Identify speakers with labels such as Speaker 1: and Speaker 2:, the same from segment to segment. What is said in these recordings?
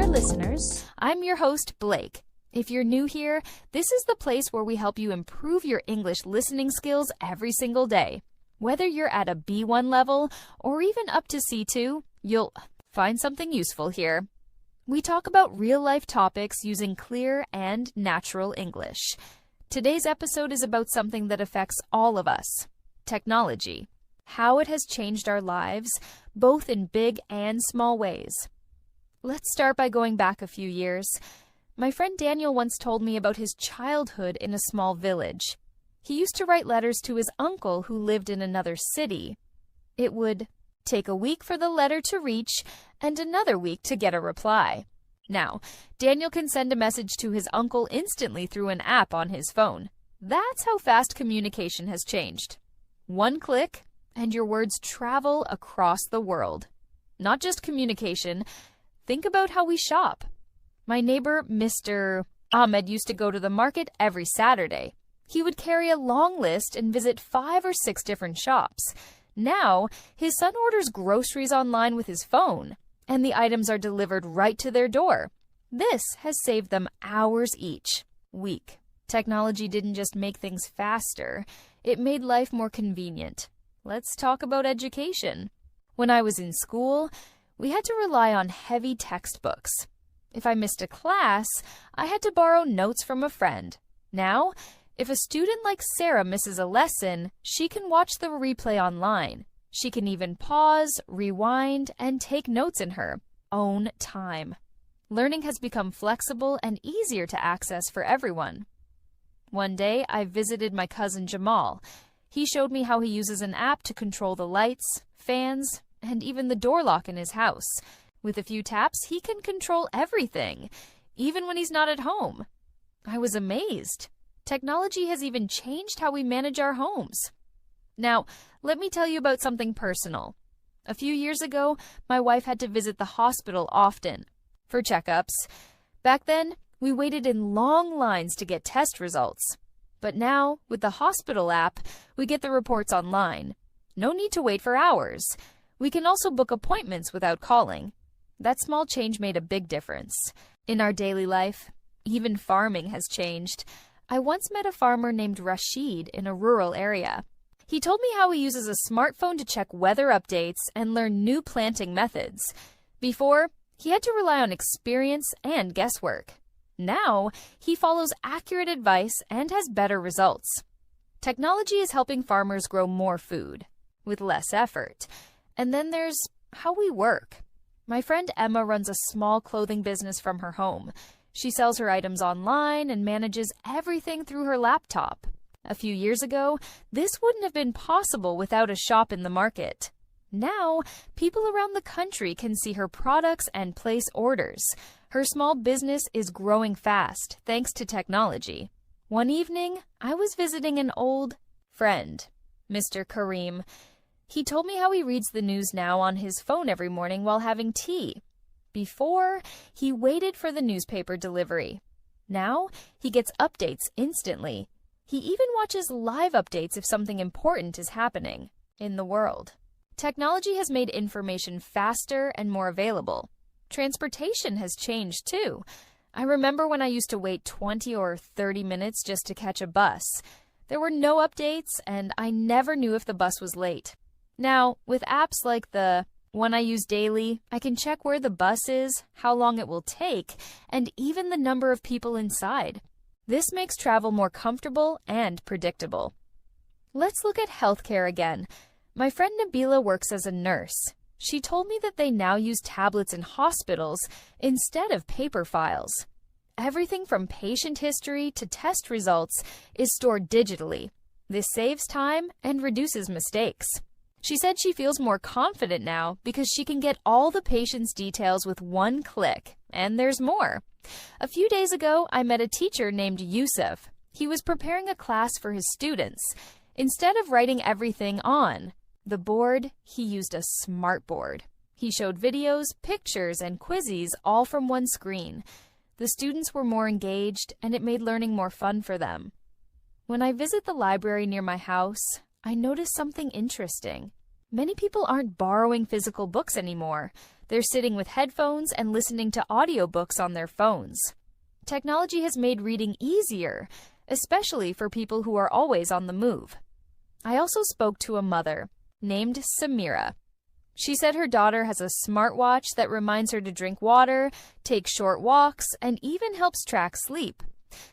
Speaker 1: listeners. I'm your host, Blake. If you're new here, this is the place where we help you improve your English listening skills every single day. Whether you're at a B1 level or even up to C2, you'll find something useful here. We talk about real-life topics using clear and natural English. Today's episode is about something that affects all of us: technology. How it has changed our lives, both in big and small ways. Let's start by going back a few years. My friend Daniel once told me about his childhood in a small village. He used to write letters to his uncle who lived in another city. It would take a week for the letter to reach and another week to get a reply. Now, Daniel can send a message to his uncle instantly through an app on his phone. That's how fast communication has changed. One click, and your words travel across the world. Not just communication. Think about how we shop. My neighbor, Mr. Ahmed, used to go to the market every Saturday. He would carry a long list and visit 5 or 6 different shops. Now, his son orders groceries online with his phone, and the items are delivered right to their door. This has saved them hours each week. Technology didn't just make things faster, it made life more convenient. Let's talk about education. When I was in school, we had to rely on heavy textbooks. If I missed a class, I had to borrow notes from a friend. Now, if a student like Sarah misses a lesson, she can watch the replay online. She can even pause, rewind, and take notes in her own time. Learning has become flexible and easier to access for everyone. One day, I visited my cousin Jamal. He showed me how he uses an app to control the lights, fans, and even the door lock in his house. With a few taps, he can control everything, even when he's not at home. I was amazed. Technology has even changed how we manage our homes. Now, let me tell you about something personal. A few years ago, my wife had to visit the hospital often for checkups. Back then, we waited in long lines to get test results. But now, with the hospital app, we get the reports online. No need to wait for hours. We can also book appointments without calling. That small change made a big difference. In our daily life, even farming has changed. I once met a farmer named Rashid in a rural area. He told me how he uses a smartphone to check weather updates and learn new planting methods. Before, he had to rely on experience and guesswork. Now, he follows accurate advice and has better results. Technology is helping farmers grow more food with less effort. And then there's how we work. My friend Emma runs a small clothing business from her home. She sells her items online and manages everything through her laptop. A few years ago, this wouldn't have been possible without a shop in the market. Now, people around the country can see her products and place orders. Her small business is growing fast, thanks to technology. One evening, I was visiting an old friend, Mr. Karim. He told me how he reads the news now on his phone every morning while having tea. Before, he waited for the newspaper delivery. Now, he gets updates instantly. He even watches live updates if something important is happening in the world. Technology has made information faster and more available. Transportation has changed too. I remember when I used to wait 20 or 30 minutes just to catch a bus. There were no updates, and I never knew if the bus was late. Now, with apps like the one I use daily, I can check where the bus is, how long it will take, and even the number of people inside. This makes travel more comfortable and predictable. Let's look at healthcare again. My friend Nabila works as a nurse. She told me that they now use tablets in hospitals instead of paper files. Everything from patient history to test results is stored digitally. This saves time and reduces mistakes. She said she feels more confident now because she can get all the patient's details with one click, and there's more. A few days ago, I met a teacher named Yusuf. He was preparing a class for his students. Instead of writing everything on the board, he used a smart board. He showed videos, pictures, and quizzes all from one screen. The students were more engaged, and it made learning more fun for them. When I visit the library near my house, I notice something interesting. Many people aren't borrowing physical books anymore. They're sitting with headphones and listening to audiobooks on their phones. Technology has made reading easier, especially for people who are always on the move. I also spoke to a mother named Samira. She said her daughter has a smartwatch that reminds her to drink water, take short walks, and even helps track sleep.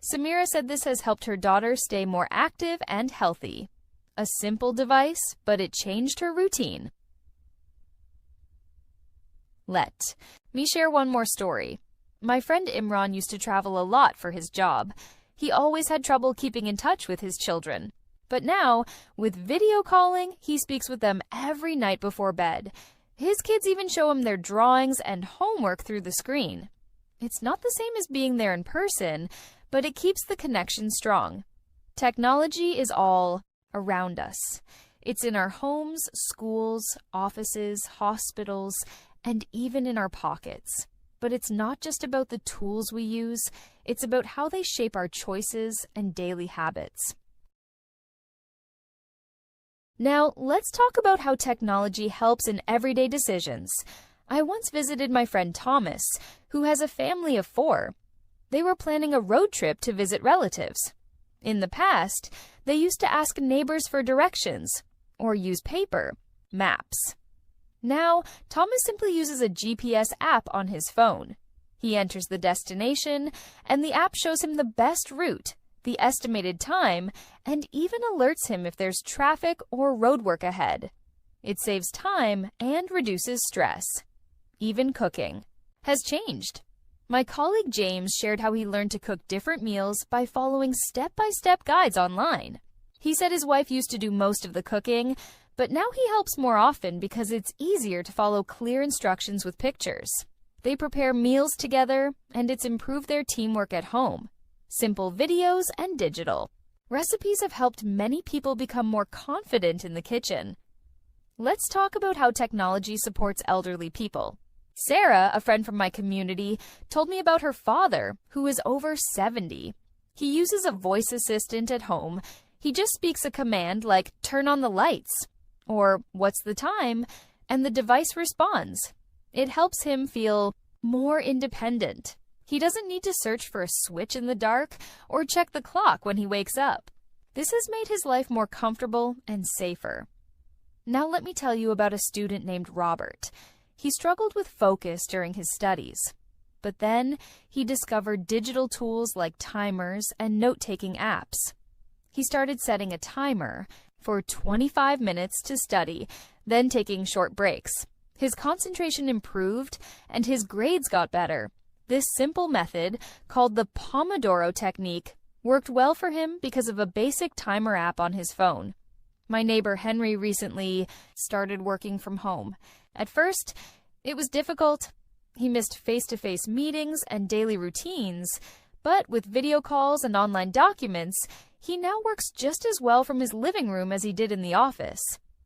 Speaker 1: Samira said this has helped her daughter stay more active and healthy. A simple device, but it changed her routine. Let me share one more story. My friend Imran used to travel a lot for his job. He always had trouble keeping in touch with his children. But now, with video calling, he speaks with them every night before bed. His kids even show him their drawings and homework through the screen. It's not the same as being there in person, but it keeps the connection strong. Technology is all around us. It's in our homes, schools, offices, hospitals, and even in our pockets. But it's not just about the tools we use, it's about how they shape our choices and daily habits. Now, let's talk about how technology helps in everyday decisions. I once visited my friend Thomas, who has a family of 4. They were planning a road trip to visit relatives. In the past, they used to ask neighbors for directions or use paper, maps. Now, Thomas simply uses a GPS app on his phone. He enters the destination, and the app shows him the best route, the estimated time, and even alerts him if there's traffic or roadwork ahead. It saves time and reduces stress. Even cooking has changed. My colleague James shared how he learned to cook different meals by following step-by-step guides online. He said his wife used to do most of the cooking, but now he helps more often because it's easier to follow clear instructions with pictures. They prepare meals together, and it's improved their teamwork at home. Simple videos and digital recipes have helped many people become more confident in the kitchen. Let's talk about how technology supports elderly people. Sarah, a friend from my community, told me about her father, who is over 70. He uses a voice assistant at home. He just speaks a command like, "Turn on the lights," or "What's the time?" and the device responds. It helps him feel more independent. He doesn't need to search for a switch in the dark or check the clock when he wakes up. This has made his life more comfortable and safer. Now let me tell you about a student named Robert. He struggled with focus during his studies. But then he discovered digital tools like timers and note-taking apps. He started setting a timer for 25 minutes to study, then taking short breaks. His concentration improved and his grades got better. This simple method, called the Pomodoro technique, worked well for him because of a basic timer app on his phone. My neighbor Henry recently started working from home. At first, it was difficult. He missed face-to-face meetings and daily routines, but with video calls and online documents, he now works just as well from his living room as he did in the office.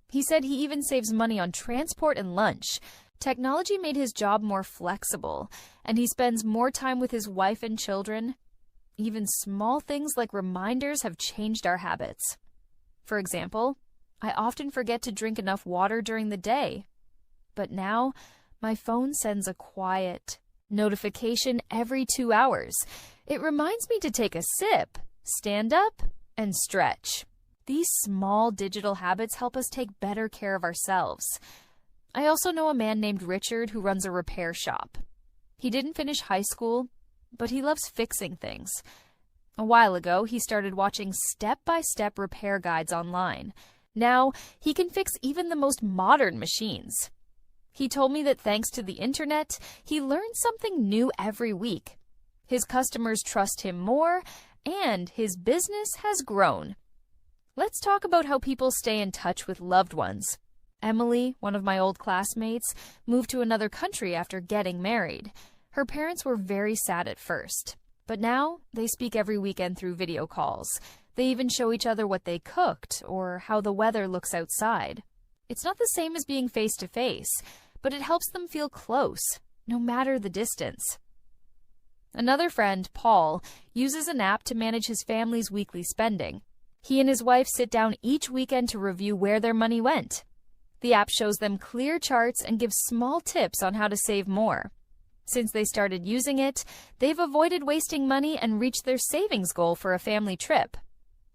Speaker 1: He said he even saves money on transport and lunch. Technology made his job more flexible, and he spends more time with his wife and children. Even small things like reminders have changed our habits. For example, I often forget to drink enough water during the day. But now, my phone sends a quiet notification every 2 hours. It reminds me to take a sip, stand up, and stretch. These small digital habits help us take better care of ourselves. I also know a man named Richard who runs a repair shop. He didn't finish high school, but he loves fixing things. A while ago, he started watching step-by-step repair guides online. Now, he can fix even the most modern machines. He told me that thanks to the internet, he learns something new every week. His customers trust him more, and his business has grown. Let's talk about how people stay in touch with loved ones. Emily, one of my old classmates, moved to another country after getting married. Her parents were very sad at first, but now they speak every weekend through video calls. They even show each other what they cooked or how the weather looks outside. It's not the same as being face-to-face, but it helps them feel close, no matter the distance. Another friend, Paul, uses an app to manage his family's weekly spending. He and his wife sit down each weekend to review where their money went. The app shows them clear charts and gives small tips on how to save more. Since they started using it, they've avoided wasting money and reached their savings goal for a family trip.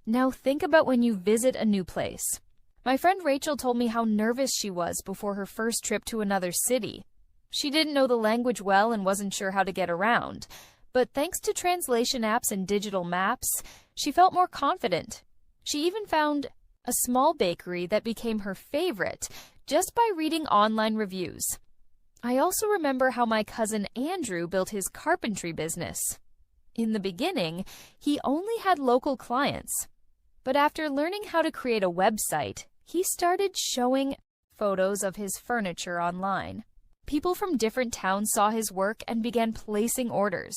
Speaker 1: Now think about when you visit a new place. My friend Rachel told me how nervous she was before her first trip to another city. She didn't know the language well and wasn't sure how to get around. But thanks to translation apps and digital maps, she felt more confident. She even found a small bakery that became her favorite just by reading online reviews. I also remember how my cousin Andrew built his carpentry business. In the beginning, he only had local clients. But after learning how to create a website, he started showing photos of his furniture online. People from different towns saw his work and began placing orders.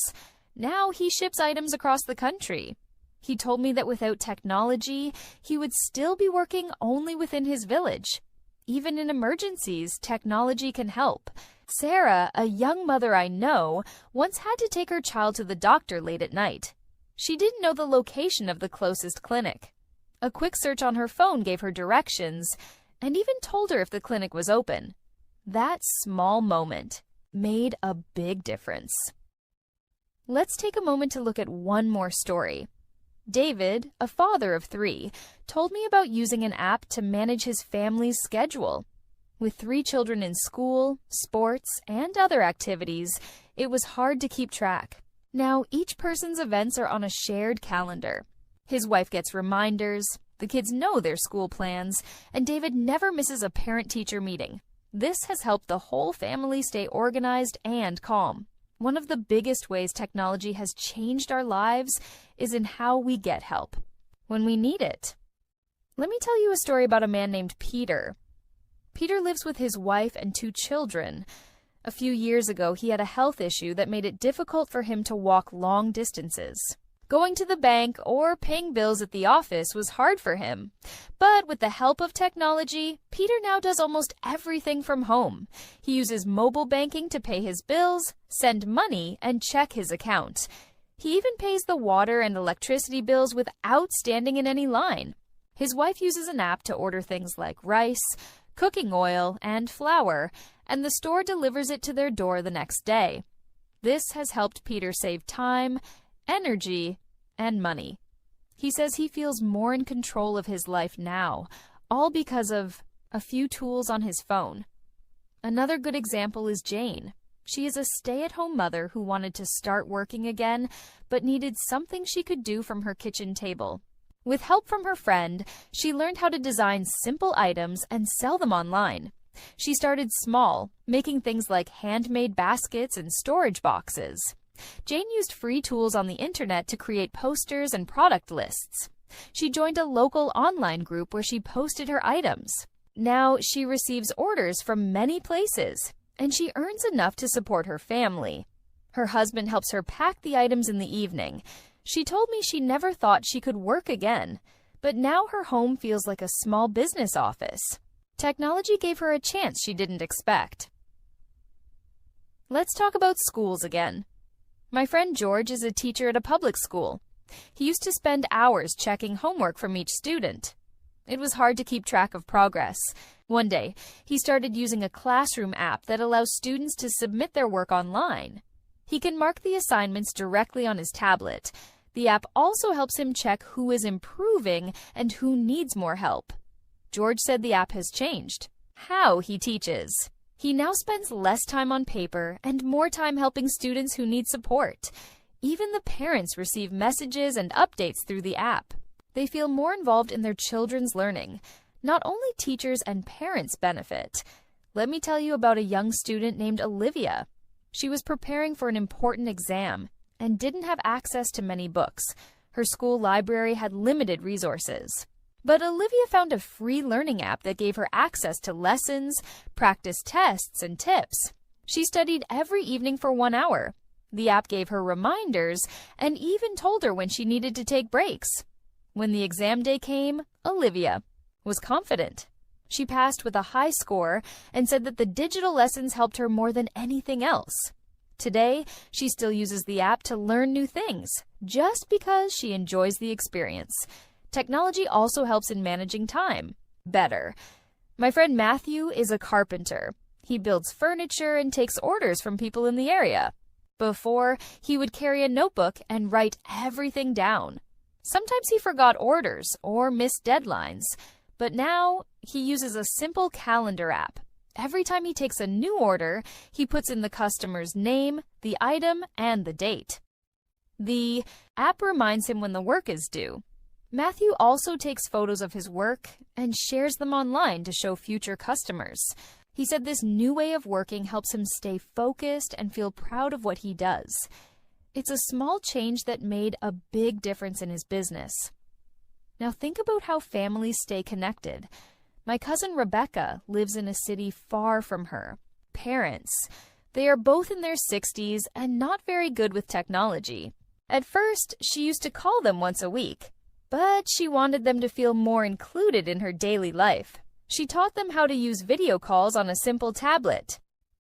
Speaker 1: Now he ships items across the country. He told me that without technology, he would still be working only within his village. Even in emergencies, technology can help. Sarah, a young mother I know, once had to take her child to the doctor late at night. She didn't know the location of the closest clinic. A quick search on her phone gave her directions and even told her if the clinic was open. That small moment made a big difference. Let's take a moment to look at one more story. David, a father of 3, told me about using an app to manage his family's schedule. With 3 children in school, sports, and other activities, it was hard to keep track. Now, each person's events are on a shared calendar. His wife gets reminders, the kids know their school plans, and David never misses a parent-teacher meeting. This has helped the whole family stay organized and calm. One of the biggest ways technology has changed our lives is in how we get help, when we need it. Let me tell you a story about a man named Peter. Peter lives with his wife and 2 children. A few years ago, he had a health issue that made it difficult for him to walk long distances. Going to the bank or paying bills at the office was hard for him. But with the help of technology, Peter now does almost everything from home. He uses mobile banking to pay his bills, send money, and check his account. He even pays the water and electricity bills without standing in any line. His wife uses an app to order things like rice, cooking oil, and flour, and the store delivers it to their door the next day. This has helped Peter save time, energy, and money. He says he feels more in control of his life now, all because of a few tools on his phone. Another good example is Jane. She is a stay-at-home mother who wanted to start working again, but needed something she could do from her kitchen table. With help from her friend, she learned how to design simple items and sell them online. She started small, making things like handmade baskets and storage boxes. Jane used free tools on the internet to create posters and product lists. She joined a local online group where she posted her items. Now she receives orders from many places, and she earns enough to support her family. Her husband helps her pack the items in the evening. She told me she never thought she could work again, but now her home feels like a small business office. Technology gave her a chance she didn't expect. Let's talk about schools again. My friend George is a teacher at a public school. He used to spend hours checking homework from each student. It was hard to keep track of progress. One day, he started using a classroom app that allows students to submit their work online. He can mark the assignments directly on his tablet. The app also helps him check who is improving and who needs more help. George said the app has changed how he teaches. He now spends less time on paper and more time helping students who need support. Even the parents receive messages and updates through the app. They feel more involved in their children's learning. Not only teachers and parents benefit. Let me tell you about a young student named Olivia. She was preparing for an important exam and didn't have access to many books. Her school library had limited resources. But Olivia found a free learning app that gave her access to lessons, practice tests, and tips. She studied every evening for 1 hour. The app gave her reminders and even told her when she needed to take breaks. When the exam day came, Olivia was confident. She passed with a high score and said that the digital lessons helped her more than anything else. Today, she still uses the app to learn new things, just because she enjoys the experience. Technology also helps in managing time better. My friend Matthew is a carpenter. He builds furniture and takes orders from people in the area. Before, he would carry a notebook and write everything down. Sometimes he forgot orders or missed deadlines, but now he uses a simple calendar app. Every time he takes a new order, he puts in the customer's name, the item, and the date. The app reminds him when the work is due. Matthew also takes photos of his work and shares them online to show future customers. He said this new way of working helps him stay focused and feel proud of what he does. It's a small change that made a big difference in his business. Now think about how families stay connected. My cousin Rebecca lives in a city far from her parents. They are both in their 60s and not very good with technology. At first, she used to call them once a week, but she wanted them to feel more included in her daily life. She taught them how to use video calls on a simple tablet.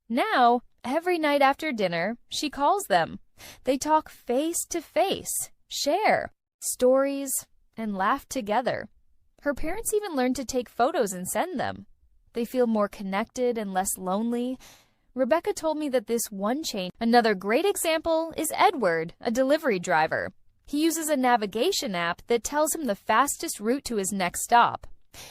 Speaker 1: Now, every night after dinner, she calls them. They talk face to face, share stories, and laugh together. Her parents even learned to take photos and send them. They feel more connected and less lonely. Rebecca told me that this one change. Another great example is Edward, a delivery driver. He uses a navigation app that tells him the fastest route to his next stop.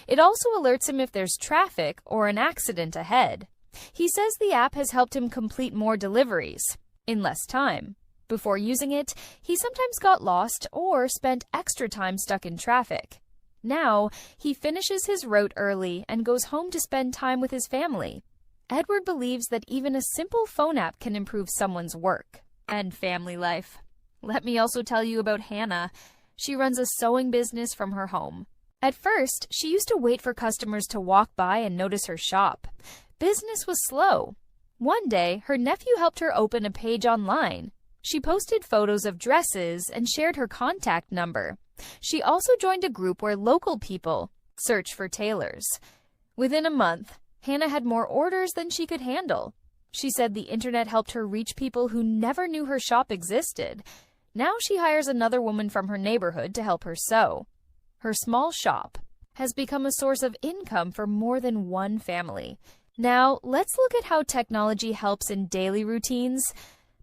Speaker 1: It also alerts him if there's traffic or an accident ahead. He says the app has helped him complete more deliveries in less time. Before using it, he sometimes got lost or spent extra time stuck in traffic. Now, he finishes his route early and goes home to spend time with his family. Edward believes that even a simple phone app can improve someone's work and family life. Let me also tell you about Hannah. She runs a sewing business from her home. At first, she used to wait for customers to walk by and notice her shop. Business was slow. One day, her nephew helped her open a page online. She posted photos of dresses and shared her contact number. She also joined a group where local people search for tailors. Within a month, Hannah had more orders than she could handle. She said the internet helped her reach people who never knew her shop existed. Now she hires another woman from her neighborhood to help her sew. Her small shop has become a source of income for more than one family. Now, let's look at how technology helps in daily routines.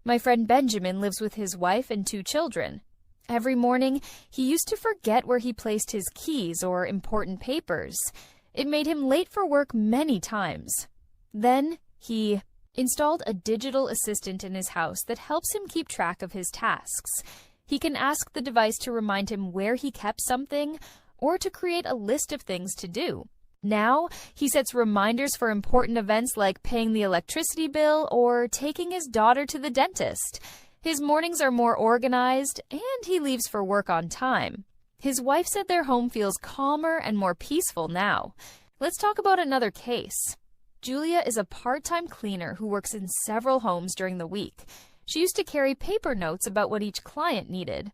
Speaker 1: My friend Benjamin lives with his wife and 2 children. Every morning, he used to forget where he placed his keys or important papers. It made him late for work many times. Then, he installed a digital assistant in his house that helps him keep track of his tasks. He can ask the device to remind him where he kept something or to create a list of things to do. Now, he sets reminders for important events like paying the electricity bill or taking his daughter to the dentist. His mornings are more organized, and he leaves for work on time. His wife said their home feels calmer and more peaceful now. Let's talk about another case. Julia is a part-time cleaner who works in several homes during the week. She used to carry paper notes about what each client needed.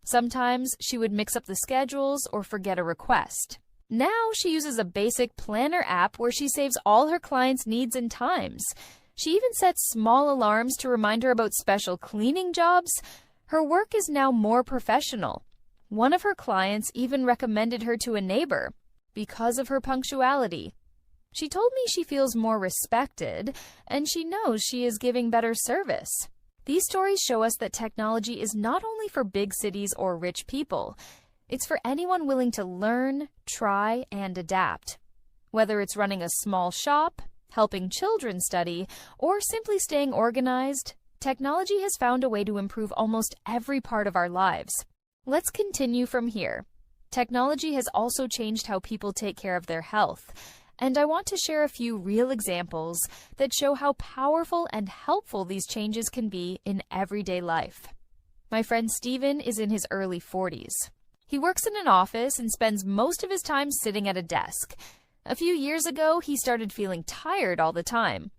Speaker 1: Sometimes she would mix up the schedules or forget a request. Now she uses a basic planner app where she saves all her clients' needs and times. She even sets small alarms to remind her about special cleaning jobs. Her work is now more professional. One of her clients even recommended her to a neighbor because of her punctuality. She told me she feels more respected and she knows she is giving better service. These stories show us that technology is not only for big cities or rich people. It's for anyone willing to learn, try, and adapt. Whether it's running a small shop, helping children study, or simply staying organized, technology has found a way to improve almost every part of our lives. Let's continue from here. Technology has also changed how people take care of their health, and I want to share a few real examples that show how powerful and helpful these changes can be in everyday life. My friend Steven is in his early 40s. He works in an office and spends most of his time sitting at a desk. A few years ago, he started feeling tired all the time.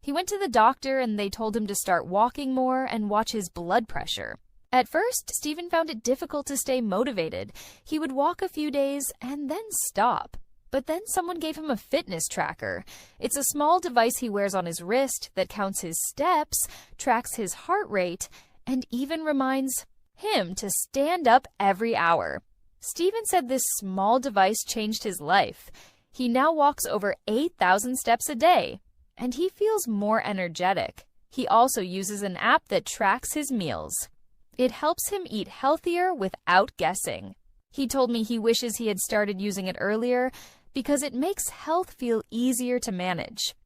Speaker 1: He went to the doctor and they told him to start walking more and watch his blood pressure. At first, Steven found it difficult to stay motivated. He would walk a few days and then stop. But then someone gave him a fitness tracker. It's a small device he wears on his wrist that counts his steps, tracks his heart rate, and even reminds him to stand up every hour. Steven said this small device changed his life. He now walks over 8,000 steps a day, and he feels more energetic. He also uses an app that tracks his meals. It helps him eat healthier without guessing. He told me he wishes he had started using it earlier because it makes health feel easier to manage.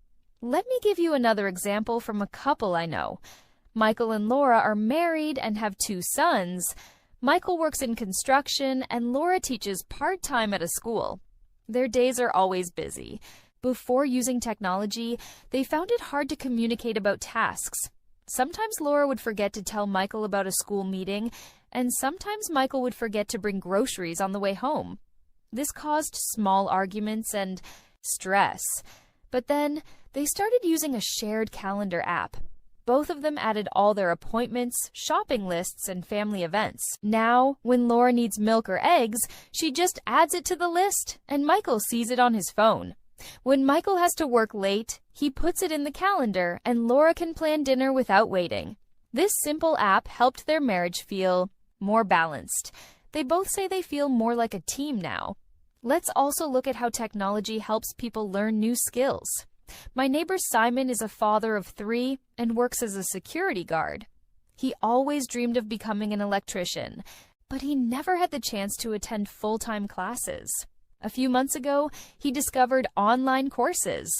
Speaker 1: Let me give you another example from a couple I know. Michael and Laura are married and have 2 sons. Michael works in construction and Laura teaches part-time at a school. Their days are always busy. Before using technology, they found it hard to communicate about tasks. Sometimes Laura would forget to tell Michael about a school meeting, and sometimes Michael would forget to bring groceries on the way home. This caused small arguments and stress. But then, they started using a shared calendar app. Both of them added all their appointments, shopping lists, and family events. Now, when Laura needs milk or eggs, she just adds it to the list, and Michael sees it on his phone. When Michael has to work late, he puts it in the calendar, and Laura can plan dinner without waiting. This simple app helped their marriage feel more balanced. They both say they feel more like a team now. Let's also look at how technology helps people learn new skills. My neighbor Simon is a father of 3 and works as a security guard. He always dreamed of becoming an electrician, but he never had the chance to attend full-time classes. A few months ago, he discovered online courses.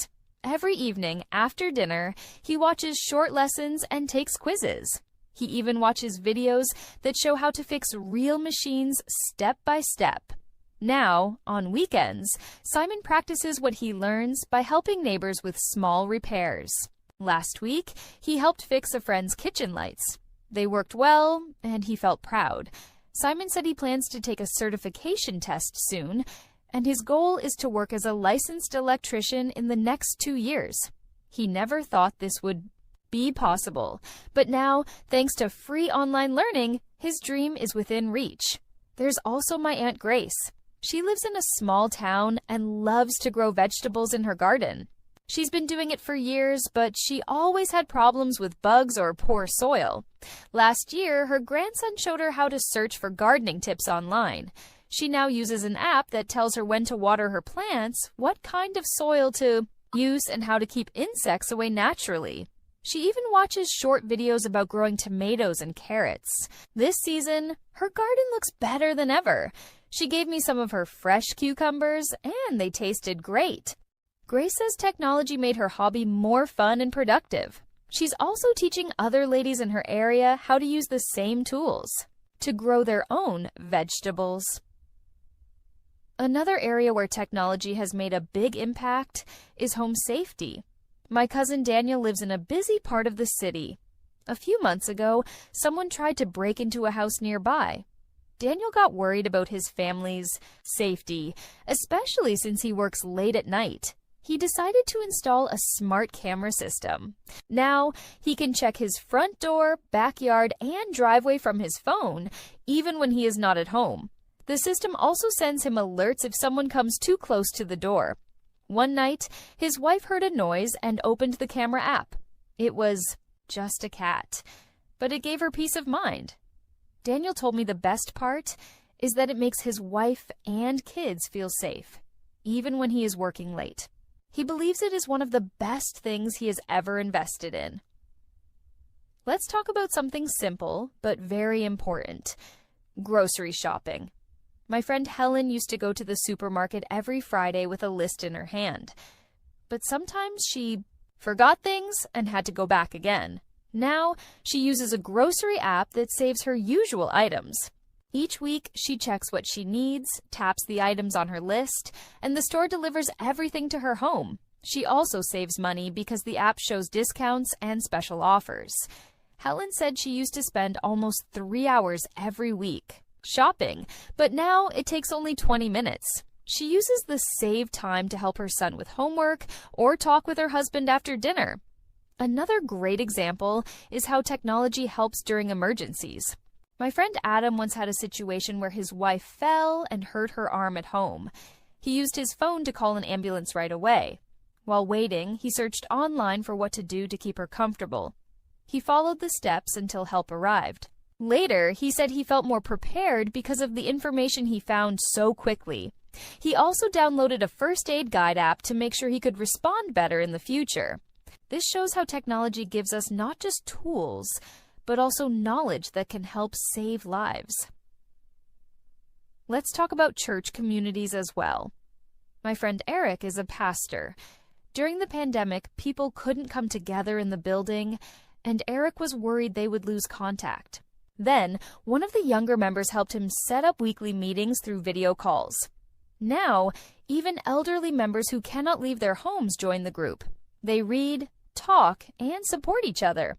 Speaker 1: Every evening after dinner, he watches short lessons and takes quizzes. He even watches videos that show how to fix real machines step by step. Now, on weekends, Simon practices what he learns by helping neighbors with small repairs. Last week, he helped fix a friend's kitchen lights. They worked well, and he felt proud. Simon said he plans to take a certification test soon, and his goal is to work as a licensed electrician in the next 2 years. He never thought this would be possible, but now, thanks to free online learning, his dream is within reach. There's also my Aunt Grace. She lives in a small town and loves to grow vegetables in her garden. She's been doing it for years, but she always had problems with bugs or poor soil. Last year, her grandson showed her how to search for gardening tips online. She now uses an app that tells her when to water her plants, what kind of soil to use, and how to keep insects away naturally. She even watches short videos about growing tomatoes and carrots. This season, her garden looks better than ever. She gave me some of her fresh cucumbers, and they tasted great. Grace says technology made her hobby more fun and productive. She's also teaching other ladies in her area how to use the same tools to grow their own vegetables. Another area where technology has made a big impact is home safety. My cousin Daniel lives in a busy part of the city. A few months ago, someone tried to break into a house nearby. Daniel got worried about his family's safety, especially since he works late at night. He decided to install a smart camera system. Now, he can check his front door, backyard, and driveway from his phone, even when he is not at home. The system also sends him alerts if someone comes too close to the door. One night, his wife heard a noise and opened the camera app. It was just a cat, but it gave her peace of mind. Daniel told me the best part is that it makes his wife and kids feel safe, even when he is working late. He believes it is one of the best things he has ever invested in. Let's talk about something simple but very important: grocery shopping. My friend Helen used to go to the supermarket every Friday with a list in her hand. But sometimes she forgot things and had to go back again. Now, she uses a grocery app that saves her usual items. Each week, she checks what she needs, taps the items on her list, and the store delivers everything to her home. She also saves money because the app shows discounts and special offers. Helen said she used to spend almost 3 hours every week shopping, but now it takes only 20 minutes. She uses the saved time to help her son with homework or talk with her husband after dinner. Another great example is how technology helps during emergencies. My friend Adam once had a situation where his wife fell and hurt her arm at home. He used his phone to call an ambulance right away. While waiting, he searched online for what to do to keep her comfortable. He followed the steps until help arrived. Later, he said he felt more prepared because of the information he found so quickly. He also downloaded a first aid guide app to make sure he could respond better in the future. This shows how technology gives us not just tools, but also knowledge that can help save lives. Let's talk about church communities as well. My friend Eric is a pastor. During the pandemic, people couldn't come together in the building, and Eric was worried they would lose contact. Then, one of the younger members helped him set up weekly meetings through video calls. Now, even elderly members who cannot leave their homes join the group. They read, talk, and support each other.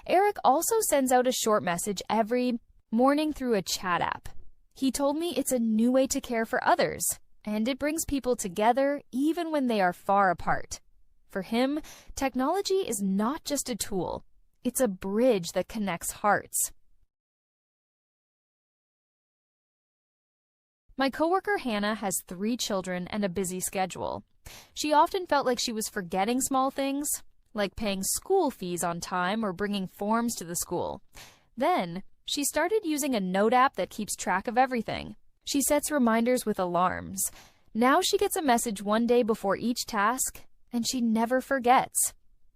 Speaker 1: Eric also sends out a short message every morning through a chat app. He told me it's a new way to care for others, and it brings people together even when they are far apart. For him, technology is not just a tool, it's a bridge that connects hearts. My coworker Hannah has 3 children and a busy schedule. She often felt like she was forgetting small things, like paying school fees on time or bringing forms to the school. Then, she started using a note app that keeps track of everything. She sets reminders with alarms. Now she gets a message one day before each task, and she never forgets.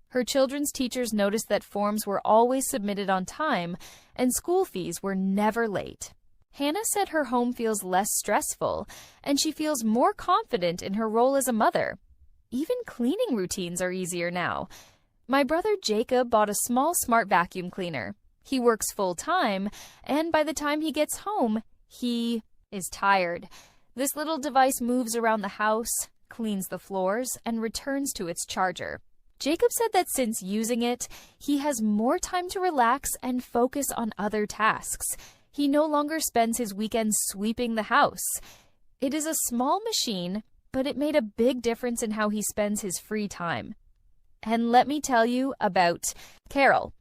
Speaker 1: Her children's teachers noticed that forms were always submitted on time, and school fees were never late. Hannah said her home feels less stressful, and she feels more confident in her role as a mother. Even cleaning routines are easier now. My brother Jacob bought a small smart vacuum cleaner. He works full-time, and by the time he gets home, he is tired. This little device moves around the house, cleans the floors, and returns to its charger. Jacob said that since using it, he has more time to relax and focus on other tasks. He no longer spends his weekends sweeping the house. It is a small machine, but it made a big difference in how he spends his free time. And let me tell you about Carol.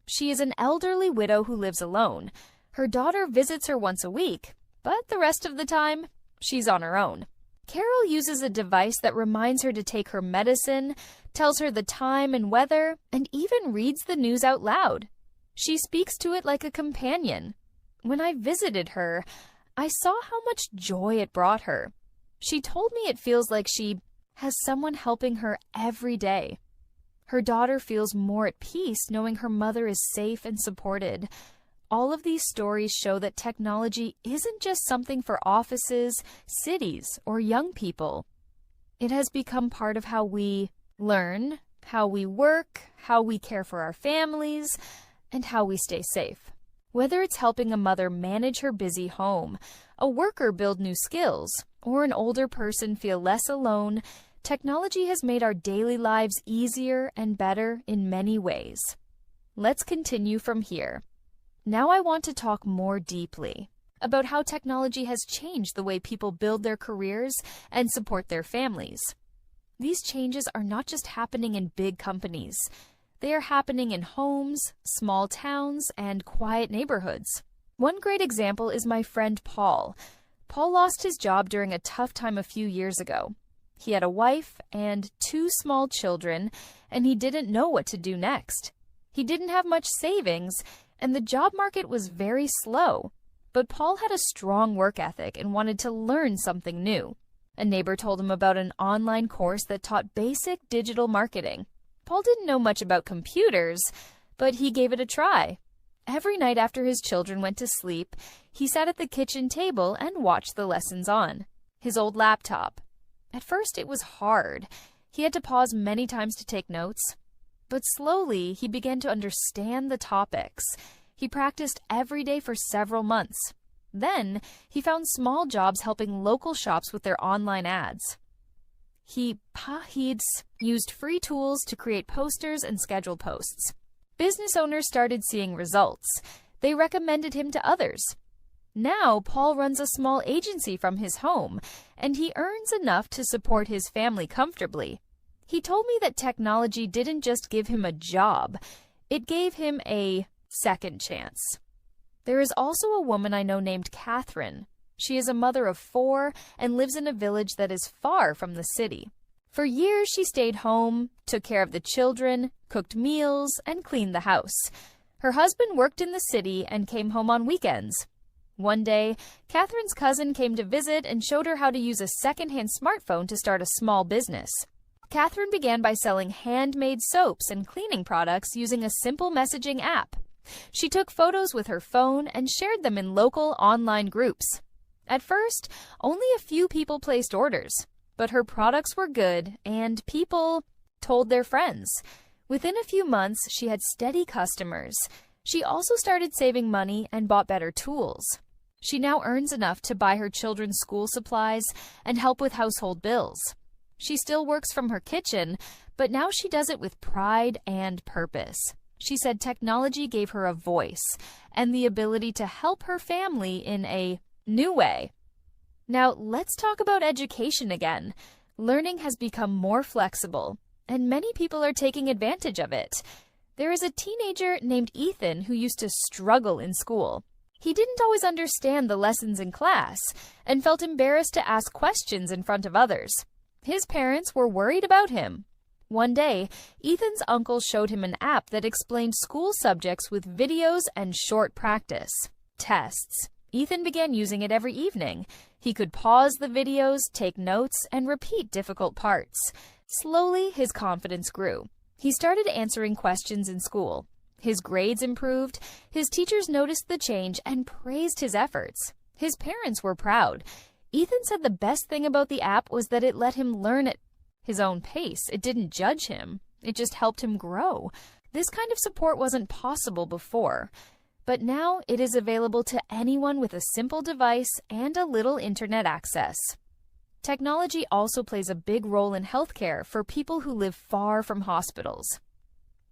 Speaker 1: She is an elderly widow who lives alone. Her daughter visits her once a week, but the rest of the time, she's on her own. Carol uses a device that reminds her to take her medicine, tells her the time and weather, and even reads the news out loud. She speaks to it like a companion. When I visited her, I saw how much joy it brought her. She told me it feels like she has someone helping her every day. Her daughter feels more at peace knowing her mother is safe and supported. All of these stories show that technology isn't just something for offices, cities, or young people. It has become part of how we learn, how we work, how we care for our families, and how we stay safe. Whether it's helping a mother manage her busy home, a worker build new skills, or an older person feel less alone, technology has made our daily lives easier and better in many ways. Let's continue from here. Now I want to talk more deeply about how technology has changed the way people build their careers and support their families. These changes are not just happening in big companies. They are happening in homes, small towns, and quiet neighborhoods. One great example is my friend Paul. Paul lost his job during a tough time a few years ago. He had a wife and 2 small children, and he didn't know what to do next. He didn't have much savings, and the job market was very slow. But Paul had a strong work ethic and wanted to learn something new. A neighbor told him about an online course that taught basic digital marketing. Paul didn't know much about computers, but he gave it a try. Every night after his children went to sleep, he sat at the kitchen table and watched the lessons on his old laptop. At first, it was hard. He had to pause many times to take notes. But slowly, he began to understand the topics. He practiced every day for several months. Then, he found small jobs helping local shops with their online ads. 𝗘𝗽𝗴𝗆 used free tools to create posters and schedule posts. Business owners started seeing results. They recommended him to others. Now, Paul runs a small agency from his home, and he earns enough to support his family comfortably. He told me that technology didn't just give him a job, it gave him a second chance. There is also a woman I know named Catherine. She is a mother of 4 and lives in a village that is far from the city. For years, she stayed home, took care of the children, cooked meals, and cleaned the house. Her husband worked in the city and came home on weekends. One day, Catherine's cousin came to visit and showed her how to use a second-hand smartphone to start a small business. Catherine began by selling handmade soaps and cleaning products using a simple messaging app. She took photos with her phone and shared them in local online groups. At first, only a few people placed orders, but her products were good and people told their friends. Within a few months, she had steady customers. She also started saving money and bought better tools. She now earns enough to buy her children's school supplies and help with household bills. She still works from her kitchen, but now she does it with pride and purpose. She said technology gave her a voice and the ability to help her family in a new way. Now, let's talk about education again. Learning has become more flexible, and many people are taking advantage of it. There is a teenager named Ethan who used to struggle in school. He didn't always understand the lessons in class and felt embarrassed to ask questions in front of others. His parents were worried about him. One day, Ethan's uncle showed him an app that explained school subjects with videos and short practice tests. Ethan began using it every evening. He could pause the videos, take notes, and repeat difficult parts. Slowly, his confidence grew. He started answering questions in school. His grades improved. His teachers noticed the change and praised his efforts. His parents were proud. Ethan said the best thing about the app was that it let him learn at his own pace. It didn't judge him. It just helped him grow. This kind of support wasn't possible before, but now it is available to anyone with a simple device and a little internet access. Technology also plays a big role in healthcare for people who live far from hospitals.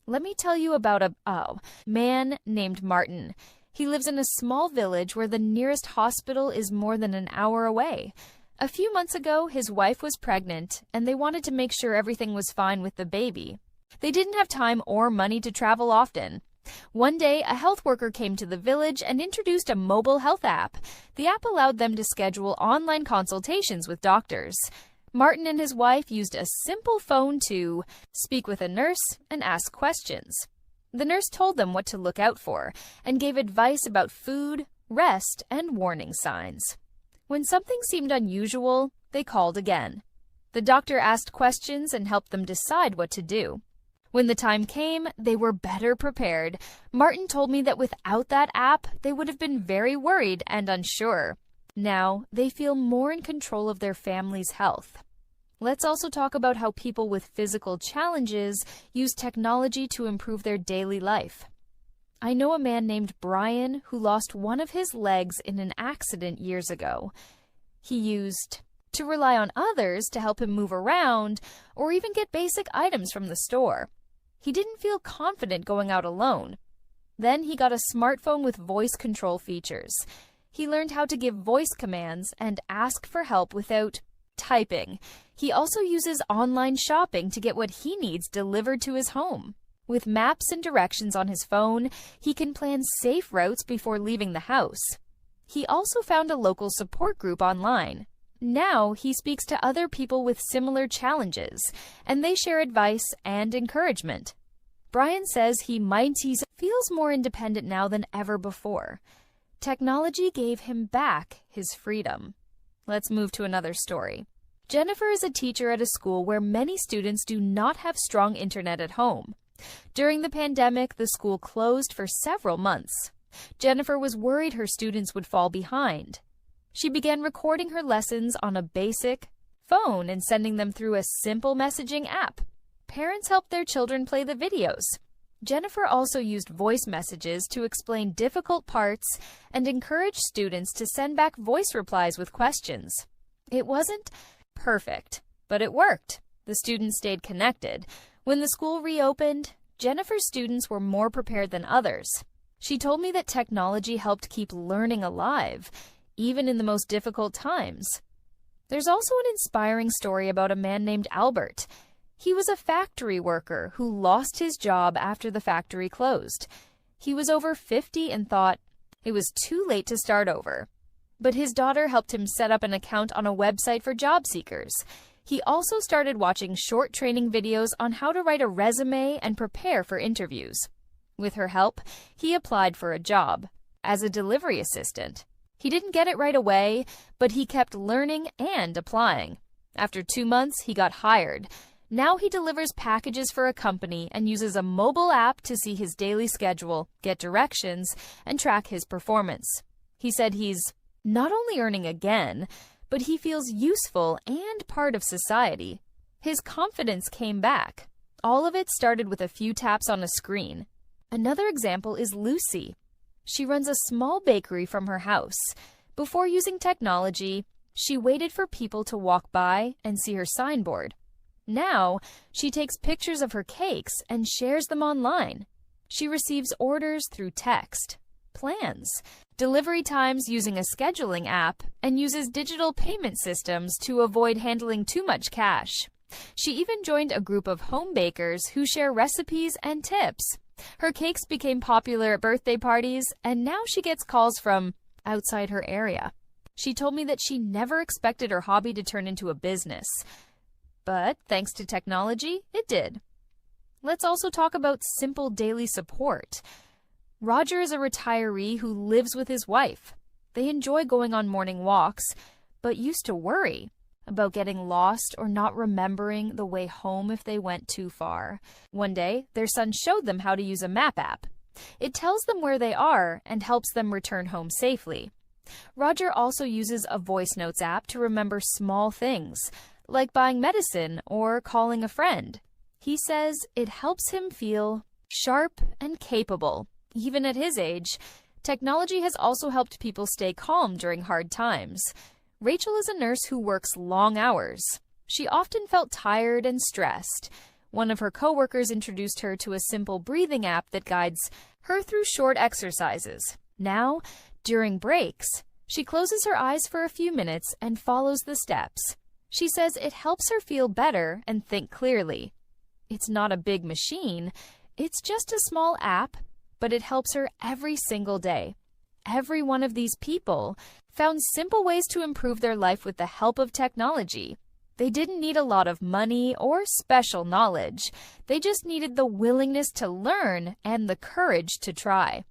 Speaker 1: Let me tell you about a man named Martin. He lives in a small village where the nearest hospital is more than an hour away. A few months ago, his wife was pregnant, and they wanted to make sure everything was fine with the baby. They didn't have time or money to travel often. One day, a health worker came to the village and introduced a mobile health app. The app allowed them to schedule online consultations with doctors. Martin and his wife used a simple phone to speak with a nurse and ask questions. The nurse told them what to look out for and gave advice about food, rest, and warning signs. When something seemed unusual, they called again. The doctor asked questions and helped them decide what to do. When the time came, they were better prepared. Martin told me that without that app, they would have been very worried and unsure. Now, they feel more in control of their family's health. Let's also talk about how people with physical challenges use technology to improve their daily life. I know a man named Brian who lost one of his legs in an accident years ago. He used to rely on others to help him move around or even get basic items from the store. He didn't feel confident going out alone. Then he got a smartphone with voice control features. He learned how to give voice commands and ask for help without typing. He also uses online shopping to get what he needs delivered to his home. With maps and directions on his phone, he can plan safe routes before leaving the house. He also found a local support group online. Now he speaks to other people with similar challenges, and they share advice and encouragement. Brian says he feels more independent now than ever before. Technology gave him back his freedom. Let's move to another story. Jennifer is a teacher at a school where many students do not have strong internet at home. During the pandemic, the school closed for several months. Jennifer was worried her students would fall behind. She began recording her lessons on a basic phone and sending them through a simple messaging app. Parents helped their children play the videos. Jennifer also used voice messages to explain difficult parts and encourage students to send back voice replies with questions. It wasn't perfect, but it worked. The students stayed connected. When the school reopened, Jennifer's students were more prepared than others. She told me that technology helped keep learning alive, even in the most difficult times. There's also an inspiring story about a man named Albert. He was a factory worker who lost his job after the factory closed. He was over 50 and thought it was too late to start over. But his daughter helped him set up an account on a website for job seekers. He also started watching short training videos on how to write a resume and prepare for interviews. With her help, he applied for a job as a delivery assistant. He didn't get it right away, but he kept learning and applying. After 2 months, he got hired. Now he delivers packages for a company and uses a mobile app to see his daily schedule, get directions, and track his performance. He said he's not only earning again, but he feels useful and part of society. His confidence came back. All of it started with a few taps on a screen. Another example is Lucy. She runs a small bakery from her house. Before using technology, she waited for people to walk by and see her signboard. Now, she takes pictures of her cakes and shares them online. She receives orders through text, plans, delivery times using a scheduling app, and uses digital payment systems to avoid handling too much cash. She even joined a group of home bakers who share recipes and tips. Her cakes became popular at birthday parties, and now she gets calls from outside her area. She told me that she never expected her hobby to turn into a business. But thanks to technology, it did. Let's also talk about simple daily support. Roger is a retiree who lives with his wife. They enjoy going on morning walks, but used to worry about getting lost or not remembering the way home if they went too far. One day, their son showed them how to use a map app. It tells them where they are and helps them return home safely. Roger also uses a voice notes app to remember small things, like buying medicine or calling a friend. He says it helps him feel sharp and capable. Even at his age, technology has also helped people stay calm during hard times. Rachel is a nurse who works long hours. She often felt tired and stressed. One of her coworkers introduced her to a simple breathing app that guides her through short exercises. Now, during breaks, she closes her eyes for a few minutes and follows the steps. She says it helps her feel better and think clearly. It's not a big machine, it's just a small app, but it helps her every single day. Every one of these people found simple ways to improve their life with the help of technology. They didn't need a lot of money or special knowledge. They just needed the willingness to learn and the courage to try.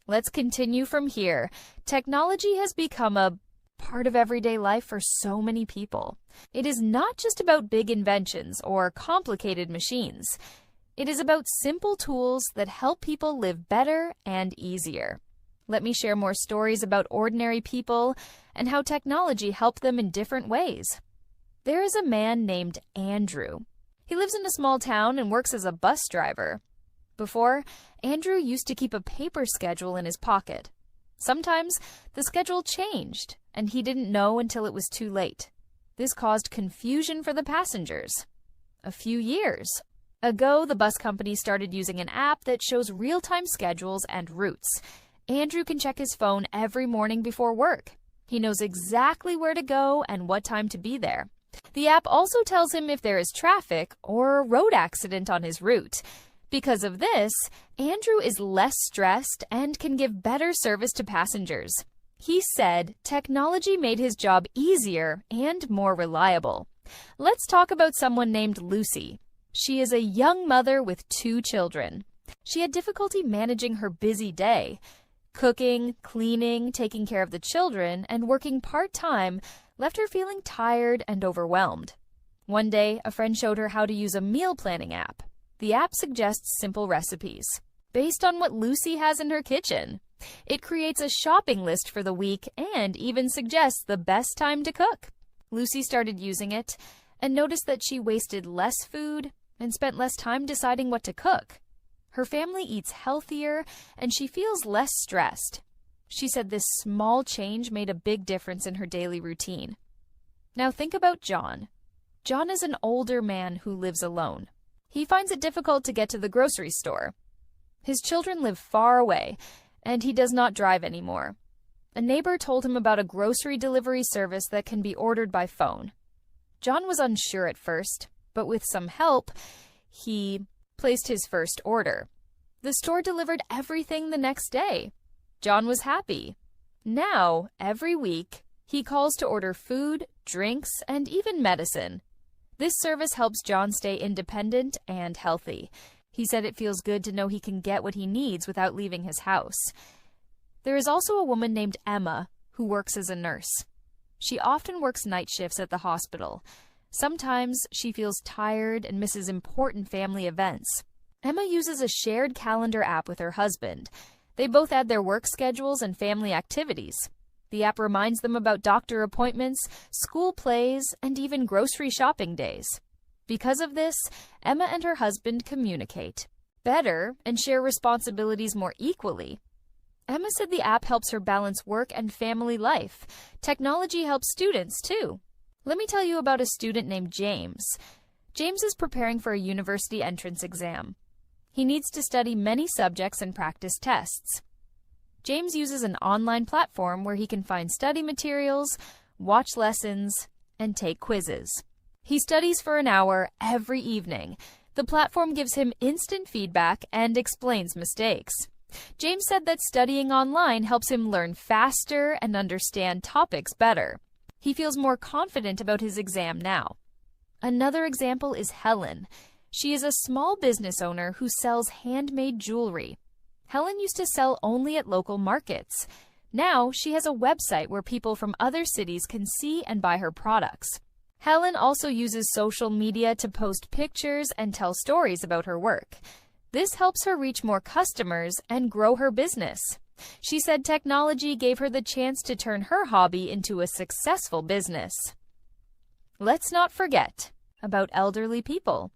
Speaker 1: Let's continue from here. Technology has become a part of everyday life for so many people. It is not just about big inventions or complicated machines. It is about simple tools that help people live better and easier. Let me share more stories about ordinary people and how technology helped them in different ways. There is a man named Andrew. He lives in a small town and works as a bus driver. Before, Andrew used to keep a paper schedule in his pocket. Sometimes the schedule changed, and he didn't know until it was too late. This caused confusion for the passengers. A few years ago, the bus company started using an app that shows real-time schedules and routes. Andrew can check his phone every morning before work. He knows exactly where to go and what time to be there. The app also tells him if there is traffic or a road accident on his route. Because of this, Andrew is less stressed and can give better service to passengers. He said technology made his job easier and more reliable. Let's talk about someone named Lucy. She is a young mother with 2 children. She had difficulty managing her busy day. Cooking, cleaning, taking care of the children, and working part-time left her feeling tired and overwhelmed. One day, a friend showed her how to use a meal planning app. The app suggests simple recipes based on what Lucy has in her kitchen. It creates a shopping list for the week and even suggests the best time to cook. Lucy started using it and noticed that she wasted less food and spent less time deciding what to cook. Her family eats healthier and she feels less stressed. She said this small change made a big difference in her daily routine. Now think about John. John is an older man who lives alone. He finds it difficult to get to the grocery store. His children live far away, and he does not drive anymore. A neighbor told him about a grocery delivery service that can be ordered by phone. John was unsure at first, but with some help, he placed his first order. The store delivered everything the next day. John was happy. Now, every week, he calls to order food, drinks, and even medicine. This service helps John stay independent and healthy. He said it feels good to know he can get what he needs without leaving his house. There is also a woman named Emma who works as a nurse. She often works night shifts at the hospital. Sometimes she feels tired and misses important family events. Emma uses a shared calendar app with her husband. They both add their work schedules and family activities. The app reminds them about doctor appointments, school plays, and even grocery shopping days. Because of this, Emma and her husband communicate better and share responsibilities more equally. Emma said the app helps her balance work and family life. Technology helps students, too. Let me tell you about a student named James. James is preparing for a university entrance exam. He needs to study many subjects and practice tests. James uses an online platform where he can find study materials, watch lessons, and take quizzes. He studies for an hour every evening. The platform gives him instant feedback and explains mistakes. James said that studying online helps him learn faster and understand topics better. He feels more confident about his exam now. Another example is Helen. She is a small business owner who sells handmade jewelry. Helen used to sell only at local markets. Now she has a website where people from other cities can see and buy her products. Helen also uses social media to post pictures and tell stories about her work. This helps her reach more customers and grow her business. She said technology gave her the chance to turn her hobby into a successful business. Let's not forget about elderly people.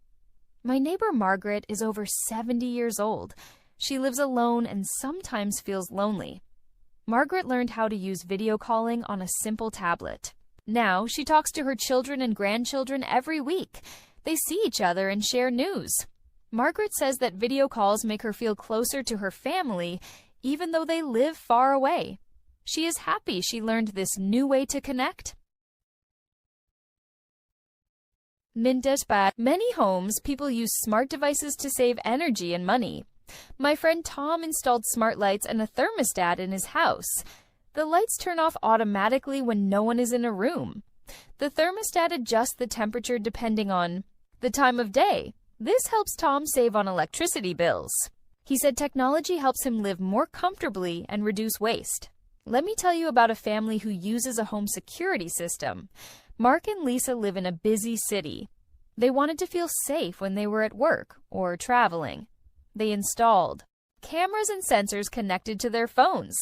Speaker 1: My neighbor Margaret is over 70 years old. She lives alone and sometimes feels lonely. Margaret learned how to use video calling on a simple tablet. Now she talks to her children and grandchildren every week. They see each other and share news. Margaret says that video calls make her feel closer to her family, even though they live far away. She is happy she learned this new way to connect. Many homes, people use smart devices to save energy and money. My friend Tom installed smart lights and a thermostat in his house. The lights turn off automatically when no one is in a room. The thermostat adjusts the temperature depending on the time of day. This helps Tom save on electricity bills. He said technology helps him live more comfortably and reduce waste. Let me tell you about a family who uses a home security system. Mark and Lisa live in a busy city. They wanted to feel safe when they were at work or traveling. They installed cameras and sensors connected to their phones.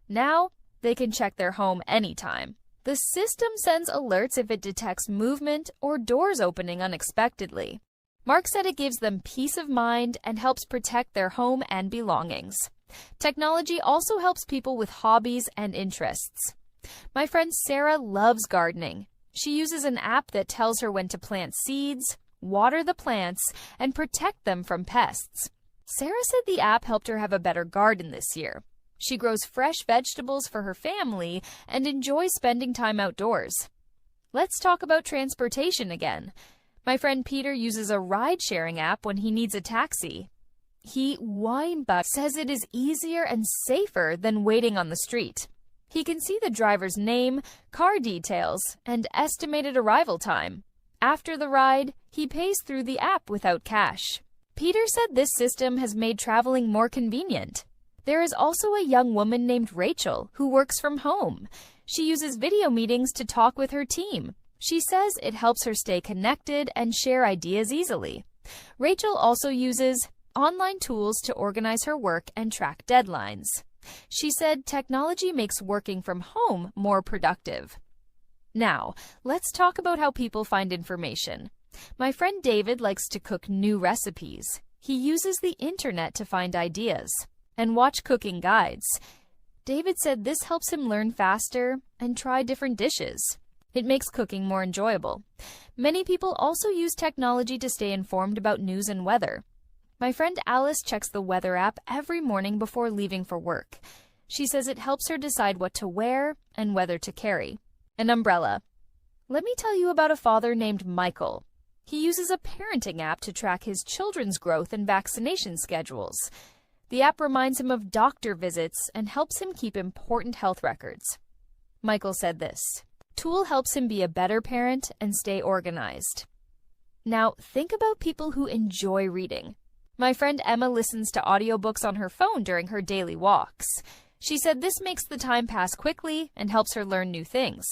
Speaker 1: Now they can check their home anytime. The system sends alerts if it detects movement or doors opening unexpectedly. Mark said it gives them peace of mind and helps protect their home and belongings. Technology also helps people with hobbies and interests. My friend Sarah loves gardening. She uses an app that tells her when to plant seeds, water the plants, and protect them from pests. Sarah said the app helped her have a better garden this year. She grows fresh vegetables for her family and enjoys spending time outdoors. Let's talk about transportation again. My friend Peter uses a ride-sharing app when he needs a taxi. 𝗖𝗵 says it is easier and safer than waiting on the street. He can see the driver's name, car details, and estimated arrival time. After the ride, he pays through the app without cash. Peter said this system has made traveling more convenient. There is also a young woman named Rachel who works from home. She uses video meetings to talk with her team. She says it helps her stay connected and share ideas easily. Rachel also uses online tools to organize her work and track deadlines. She said technology makes working from home more productive. Now, let's talk about how people find information. My friend David likes to cook new recipes. He uses the internet to find ideas and watch cooking guides. David said this helps him learn faster and try different dishes. It makes cooking more enjoyable. Many people also use technology to stay informed about news and weather. My friend Alice checks the weather app every morning before leaving for work. She says it helps her decide what to wear and whether to carry an umbrella. Let me tell you about a father named Michael. He uses a parenting app to track his children's growth and vaccination schedules. The app reminds him of doctor visits and helps him keep important health records. Michael said this tool helps him be a better parent and stay organized. Now, think about people who enjoy reading. My friend Emma listens to audiobooks on her phone during her daily walks. She said this makes the time pass quickly and helps her learn new things.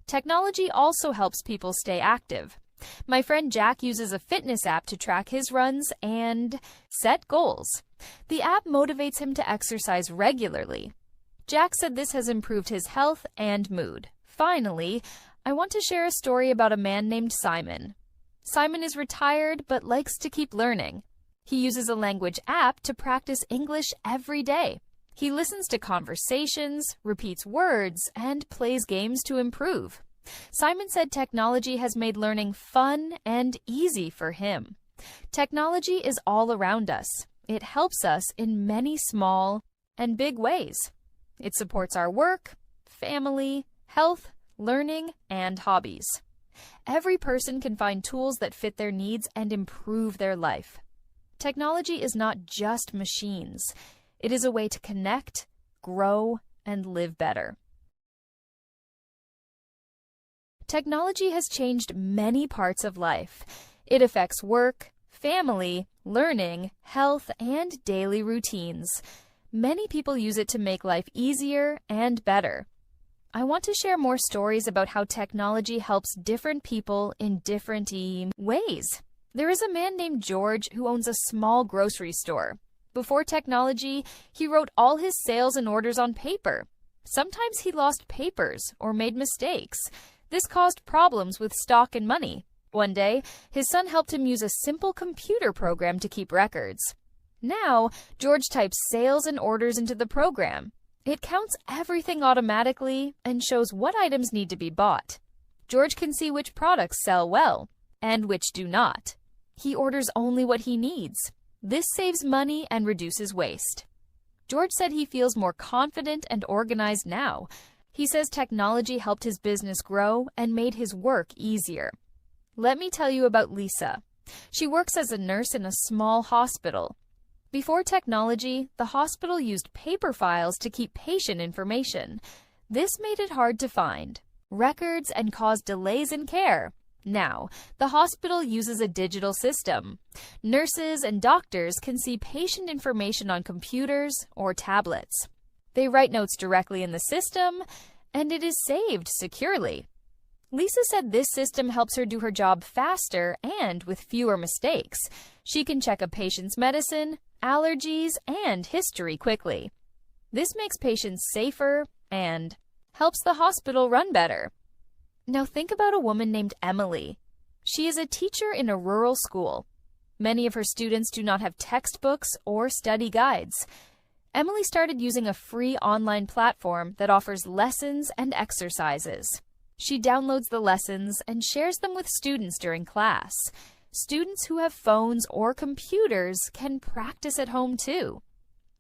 Speaker 1: Technology also helps people stay active. My friend Jack uses a fitness app to track his runs and set goals. The app motivates him to exercise regularly. Jack said this has improved his health and mood. Finally, I want to share a story about a man named Simon. Simon is retired but likes to keep learning. He uses a language app to practice English every day. He listens to conversations, repeats words, and plays games to improve. Simon said technology has made learning fun and easy for him. Technology is all around us. It helps us in many small and big ways. It supports our work, family, health, learning, and hobbies. Every person can find tools that fit their needs and improve their life. Technology is not just machines. It is a way to connect, grow, and live better. Technology has changed many parts of life. It affects work, family, learning, health, and daily routines. Many people use it to make life easier and better. I want to share more stories about how technology helps different people in different ways. There is a man named George who owns a small grocery store. Before technology, he wrote all his sales and orders on paper. Sometimes he lost papers or made mistakes. This caused problems with stock and money. One day, his son helped him use a simple computer program to keep records. Now, George types sales and orders into the program. It counts everything automatically and shows what items need to be bought. George can see which products sell well and which do not. He orders only what he needs. This saves money and reduces waste. George said he feels more confident and organized now. He says technology helped his business grow and made his work easier. Let me tell you about Lisa. She works as a nurse in a small hospital. Before technology, the hospital used paper files to keep patient information. This made it hard to find records and caused delays in care. Now, the hospital uses a digital system. Nurses and doctors can see patient information on computers or tablets. They write notes directly in the system, and it is saved securely. Lisa said this system helps her do her job faster and with fewer mistakes. She can check a patient's medicine, allergies, and history quickly. This makes patients safer and helps the hospital run better. Now think about a woman named Emily. She is a teacher in a rural school. Many of her students do not have textbooks or study guides. Emily started using a free online platform that offers lessons and exercises. She downloads the lessons and shares them with students during class. Students who have phones or computers can practice at home too.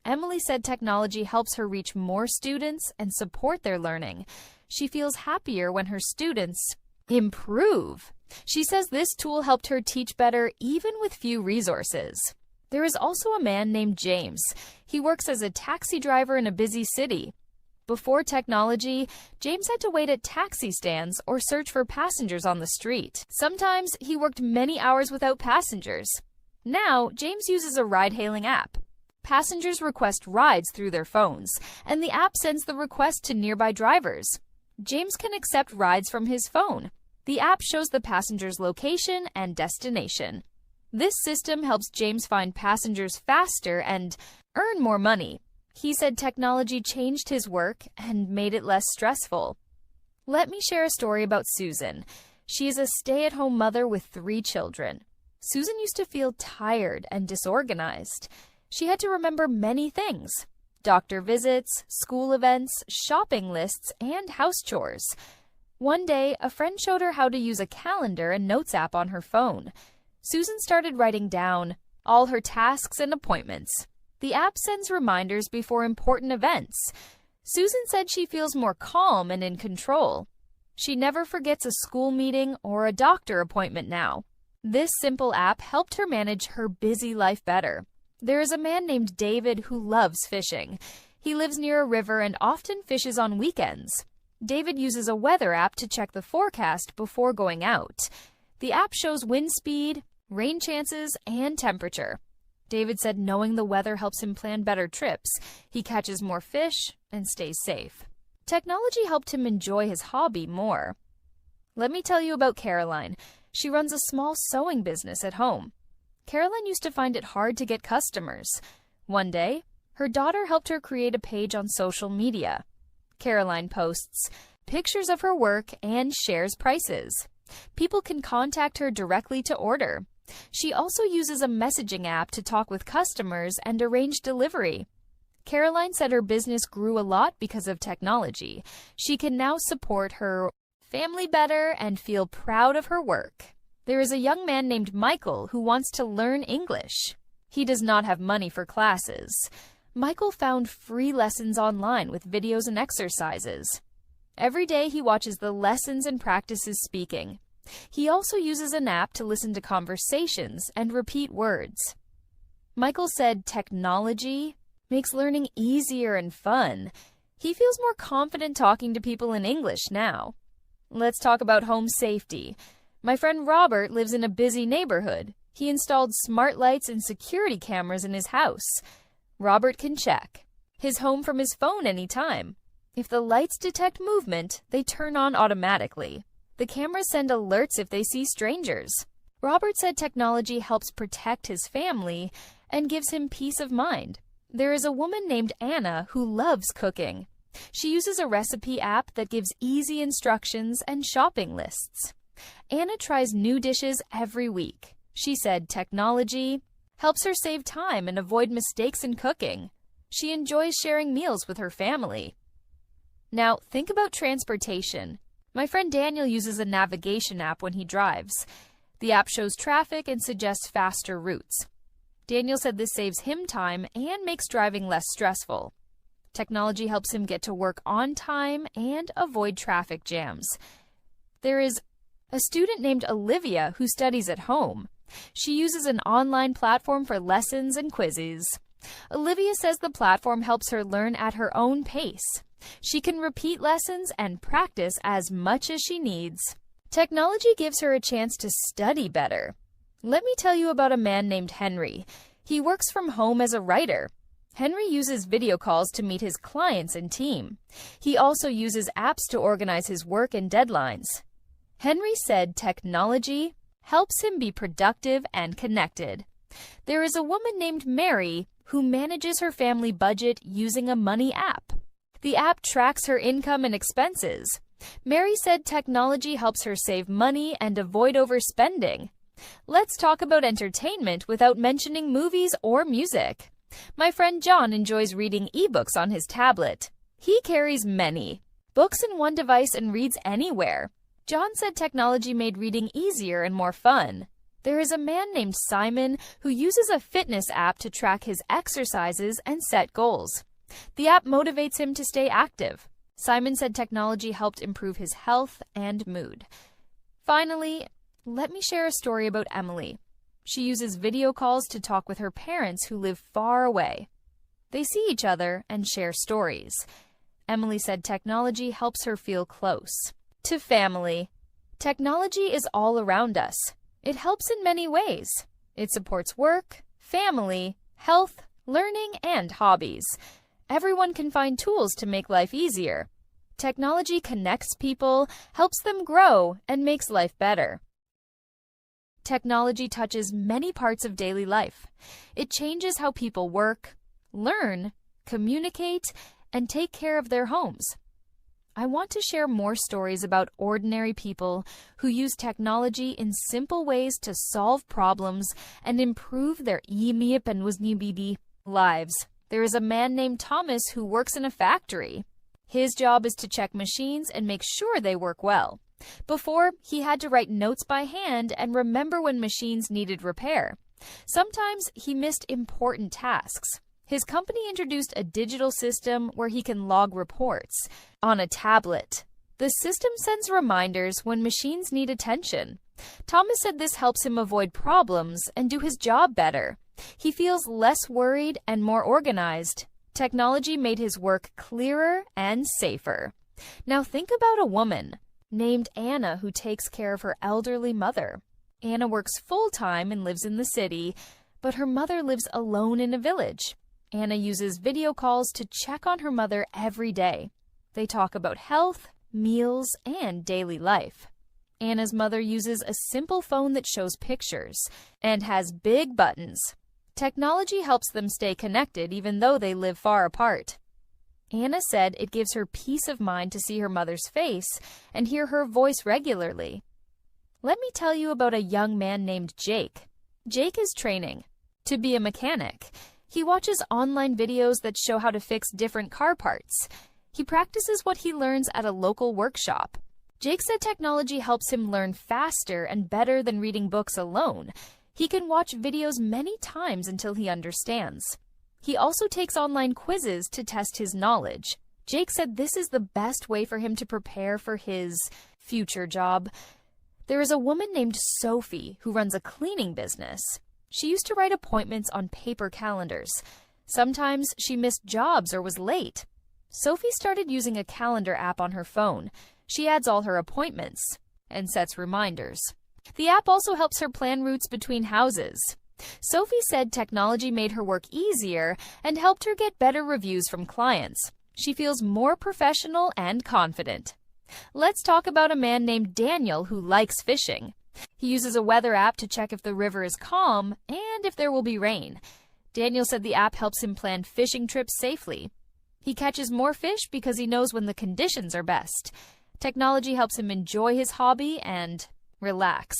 Speaker 1: Emily said technology helps her reach more students and support their learning. She feels happier when her students improve. She says this tool helped her teach better even with few resources. There is also a man named James. He works as a taxi driver in a busy city. Before technology, James had to wait at taxi stands or search for passengers on the street. Sometimes he worked many hours without passengers. Now, James uses a ride-hailing app. Passengers request rides through their phones, and the app sends the request to nearby drivers. James can accept rides from his phone. The app shows the passenger's location and destination. This system helps James find passengers faster and earn more money. He said technology changed his work and made it less stressful. Let me share a story about Susan. She is a stay-at-home mother with 3 children. Susan used to feel tired and disorganized. She had to remember many things: doctor visits, school events, shopping lists, and house chores. One day, a friend showed her how to use a calendar and notes app on her phone. Susan started writing down all her tasks and appointments. The app sends reminders before important events. Susan said she feels more calm and in control. She never forgets a school meeting or a doctor appointment now. This simple app helped her manage her busy life better. There is a man named David who loves fishing. He lives near a river and often fishes on weekends. David uses a weather app to check the forecast before going out. The app shows wind speed, rain chances, and temperature. David said knowing the weather helps him plan better trips. He catches more fish and stays safe. Technology helped him enjoy his hobby more. Let me tell you about Caroline. She runs a small sewing business at home. Caroline used to find it hard to get customers. One day, her daughter helped her create a page on social media. Caroline posts pictures of her work and shares prices. People can contact her directly to order. She also uses a messaging app to talk with customers and arrange delivery. Caroline said her business grew a lot because of technology. She can now support her family better and feel proud of her work. There is a young man named Michael who wants to learn English. He does not have money for classes. Michael found free lessons online with videos and exercises. Every day he watches the lessons and practices speaking. He also uses an app to listen to conversations and repeat words. Michael said technology makes learning easier and fun. He feels more confident talking to people in English now. Let's talk about home safety. My friend Robert lives in a busy neighborhood. He installed smart lights and security cameras in his house. Robert can check his home from his phone anytime. If the lights detect movement, they turn on automatically. The cameras send alerts if they see strangers. Robert said technology helps protect his family and gives him peace of mind. There is a woman named Anna who loves cooking. She uses a recipe app that gives easy instructions and shopping lists. Anna tries new dishes every week. She said technology helps her save time and avoid mistakes in cooking. She enjoys sharing meals with her family. Now, think about transportation. My friend Daniel uses a navigation app when he drives. The app shows traffic and suggests faster routes. Daniel said this saves him time and makes driving less stressful. Technology helps him get to work on time and avoid traffic jams. There is a student named Olivia who studies at home. She uses an online platform for lessons and quizzes. Olivia says the platform helps her learn at her own pace. She can repeat lessons and practice as much as she needs. Technology gives her a chance to study better. Let me tell you about a man named Henry. He works from home as a writer. Henry uses video calls to meet his clients and team. He also uses apps to organize his work and deadlines. Henry said technology helps him be productive and connected. There is a woman named Mary who manages her family budget using a money app. The app tracks her income and expenses. Mary said technology helps her save money and avoid overspending. Let's talk about entertainment without mentioning movies or music. My friend John enjoys reading ebooks on his tablet. He carries many books in one device and reads anywhere. John said technology made reading easier and more fun. There is a man named Simon who uses a fitness app to track his exercises and set goals. The app motivates him to stay active. Simon said technology helped improve his health and mood. Finally, let me share a story about Emily. She uses video calls to talk with her parents who live far away. They see each other and share stories. Emily said technology helps her feel close to family. Technology is all around us. It helps in many ways. It supports work, family, health, learning, and hobbies. Everyone can find tools to make life easier. Technology connects people, helps them grow, and makes life better. Technology touches many parts of daily life. It changes how people work, learn, communicate, and take care of their homes. I want to share more stories about ordinary people who use technology in simple ways to solve problems and improve their 𝗖𝗵𝗵𝗀𝗶𝗵𝗃 lives. There is a man named Thomas who works in a factory. His job is to check machines and make sure they work well. Before, he had to write notes by hand and remember when machines needed repair. Sometimes he missed important tasks. His company introduced a digital system where he can log reports on a tablet. The system sends reminders when machines need attention. Thomas said this helps him avoid problems and do his job better. He feels less worried and more organized. Technology made his work clearer and safer. Now think about a woman named Anna who takes care of her elderly mother. Anna works full-time and lives in the city, but her mother lives alone in a village. Anna uses video calls to check on her mother every day. They talk about health, meals, and daily life. Anna's mother uses a simple phone that shows pictures and has big buttons. Technology helps them stay connected even though they live far apart. Anna said it gives her peace of mind to see her mother's face and hear her voice regularly. Let me tell you about a young man named Jake. Jake is training to be a mechanic. He watches online videos that show how to fix different car parts. He practices what he learns at a local workshop. Jake said technology helps him learn faster and better than reading books alone. He can watch videos many times until he understands. He also takes online quizzes to test his knowledge. Jake said this is the best way for him to prepare for his future job. There is a woman named Sophie who runs a cleaning business. She used to write appointments on paper calendars. Sometimes she missed jobs or was late. Sophie started using a calendar app on her phone. She adds all her appointments and sets reminders. The app also helps her plan routes between houses. Sophie said technology made her work easier and helped her get better reviews from clients. She feels more professional and confident. Let's talk about a man named Daniel who likes fishing. He uses a weather app to check if the river is calm and if there will be rain. Daniel said the app helps him plan fishing trips safely. He catches more fish because he knows when the conditions are best. Technology helps him enjoy his hobby and relax.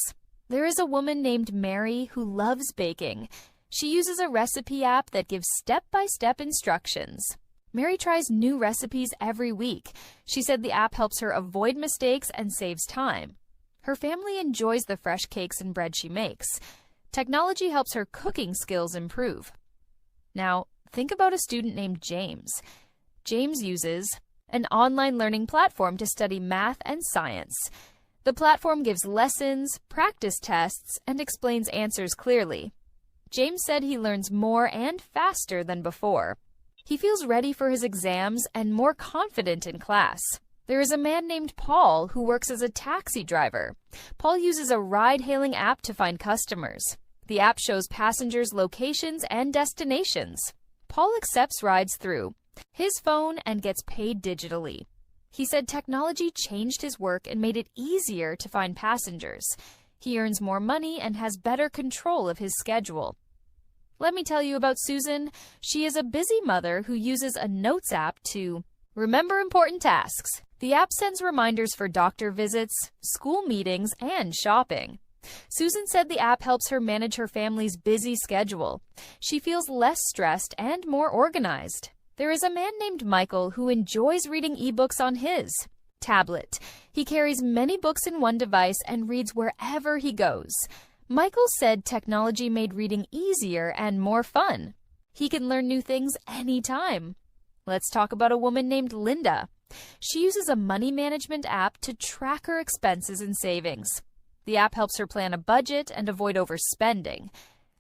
Speaker 1: There is a woman named Mary who loves baking. She uses a recipe app that gives step-by-step instructions. Mary tries new recipes every week. She said the app helps her avoid mistakes and saves time. Her family enjoys the fresh cakes and bread she makes. Technology helps her cooking skills improve. Now, think about a student named James. James uses an online learning platform to study math and science. The platform gives lessons, practice tests, and explains answers clearly. James said he learns more and faster than before. He feels ready for his exams and more confident in class. There is a man named Paul who works as a taxi driver. Paul uses a ride-hailing app to find customers. The app shows passengers' locations and destinations. Paul accepts rides through his phone and gets paid digitally. He said technology changed his work and made it easier to find passengers. He earns more money and has better control of his schedule. Let me tell you about Susan. She is a busy mother who uses a notes app to remember important tasks. The app sends reminders for doctor visits, school meetings, and shopping. Susan said the app helps her manage her family's busy schedule. She feels less stressed and more organized. There is a man named Michael who enjoys reading ebooks on his tablet. He carries many books in one device and reads wherever he goes. Michael said technology made reading easier and more fun. He can learn new things anytime. Let's talk about a woman named Linda. She uses a money management app to track her expenses and savings. The app helps her plan a budget and avoid overspending.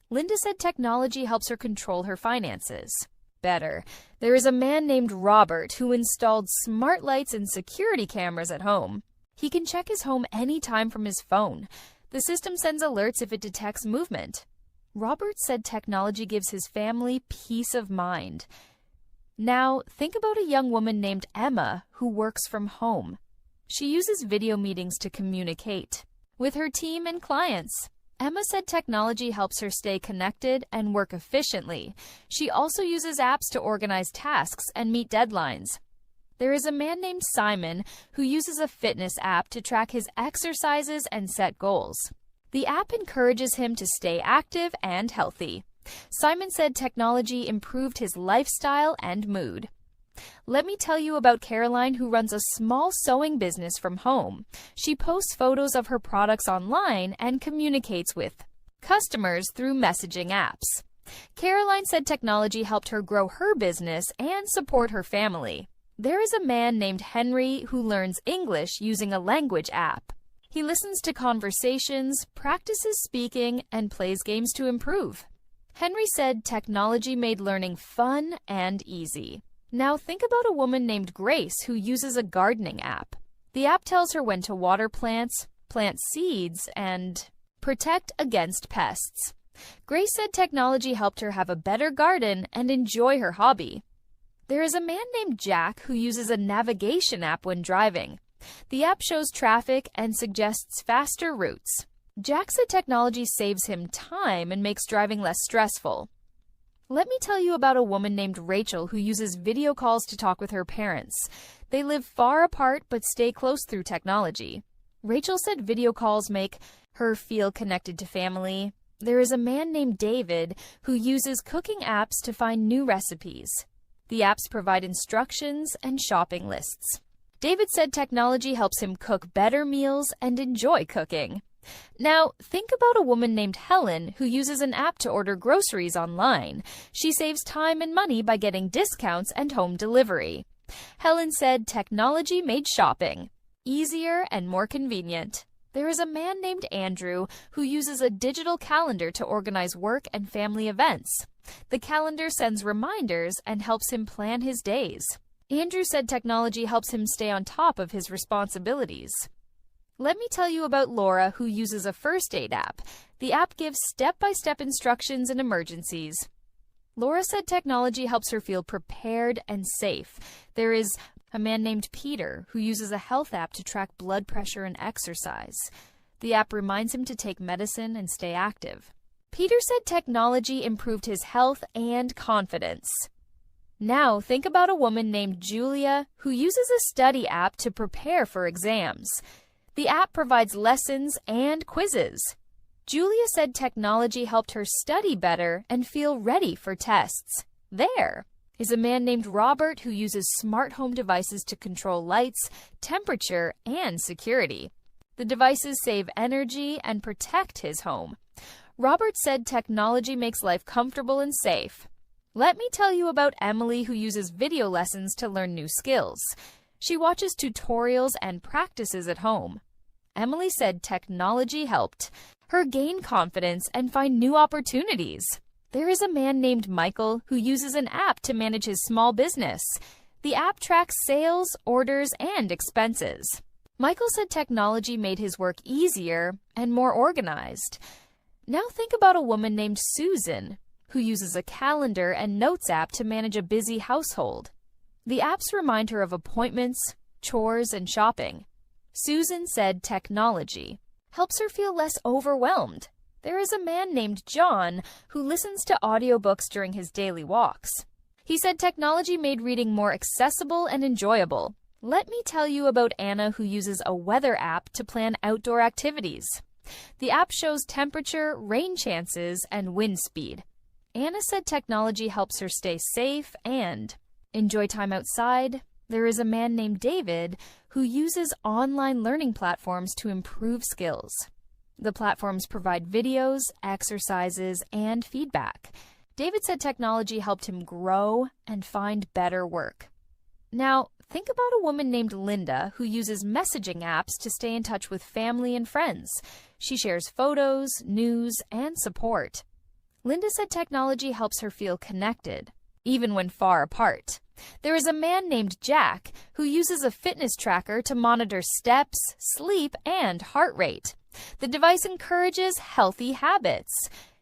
Speaker 1: Linda said technology helps her control her finances better. There is a man named Robert who installed smart lights and security cameras at home. He can check his home anytime from his phone. The system sends alerts if it detects movement. Robert said technology gives his family peace of mind. Now, think about a young woman named Emma who works from home. She uses video meetings to communicate with her team and clients. Emma said technology helps her stay connected and work efficiently. She also uses apps to organize tasks and meet deadlines. There is a man named Simon who uses a fitness app to track his exercises and set goals. The app encourages him to stay active and healthy. Simon said technology improved his lifestyle and mood. Let me tell you about Caroline, who runs a small sewing business from home. She posts photos of her products online and communicates with customers through messaging apps. Caroline said technology helped her grow her business and support her family. There is a man named Henry who learns English using a language app. He listens to conversations, practices speaking, and plays games to improve. Henry said technology made learning fun and easy. Now think about a woman named Grace who uses a gardening app. The app tells her when to water plants, plant seeds, and protect against pests. Grace said technology helped her have a better garden and enjoy her hobby. There is a man named Jack who uses a navigation app when driving. The app shows traffic and suggests faster routes. Jack said technology saves him time and makes driving less stressful. Let me tell you about a woman named Rachel who uses video calls to talk with her parents. They live far apart but stay close through technology. Rachel said video calls make her feel connected to family. There is a man named David who uses cooking apps to find new recipes. The apps provide instructions and shopping lists. David said technology helps him cook better meals and enjoy cooking. Now, think about a woman named Helen who uses an app to order groceries online. She saves time and money by getting discounts and home delivery. Helen said technology made shopping easier and more convenient. There is a man named Andrew who uses a digital calendar to organize work and family events. The calendar sends reminders and helps him plan his days. Andrew said technology helps him stay on top of his responsibilities. Let me tell you about Laura, who uses a first aid app. The app gives step-by-step instructions in emergencies. Laura said technology helps her feel prepared and safe. There is a man named Peter who uses a health app to track blood pressure and exercise. The app reminds him to take medicine and stay active. Peter said technology improved his health and confidence. Now think about a woman named Julia who uses a study app to prepare for exams. The app provides lessons and quizzes. Julia said technology helped her study better and feel ready for tests. There is a man named Robert who uses smart home devices to control lights, temperature, and security. The devices save energy and protect his home. Robert said technology makes life comfortable and safe. Let me tell you about Emily, who uses video lessons to learn new skills. She watches tutorials and practices at home. Emily said technology helped her gain confidence and find new opportunities. There is a man named Michael who uses an app to manage his small business. The app tracks sales, orders, and expenses. Michael said technology made his work easier and more organized. Now think about a woman named Susan who uses a calendar and notes app to manage a busy household. The apps remind her of appointments, chores, and shopping. Susan said technology helps her feel less overwhelmed. There is a man named John who listens to audiobooks during his daily walks. He said technology made reading more accessible and enjoyable. Let me tell you about Anna, who uses a weather app to plan outdoor activities. The app shows temperature, rain chances, and wind speed. Anna said technology helps her stay safe and enjoy time outside. There is a man named David who uses online learning platforms to improve skills. The platforms provide videos, exercises, and feedback. David said technology helped him grow and find better work. Now, think about a woman named Linda who uses messaging apps to stay in touch with family and friends. She shares photos, news, and support. Linda said technology helps her feel connected, even when far apart. There is a man named Jack who uses a fitness tracker to monitor steps, sleep, and heart rate. The device encourages healthy habits.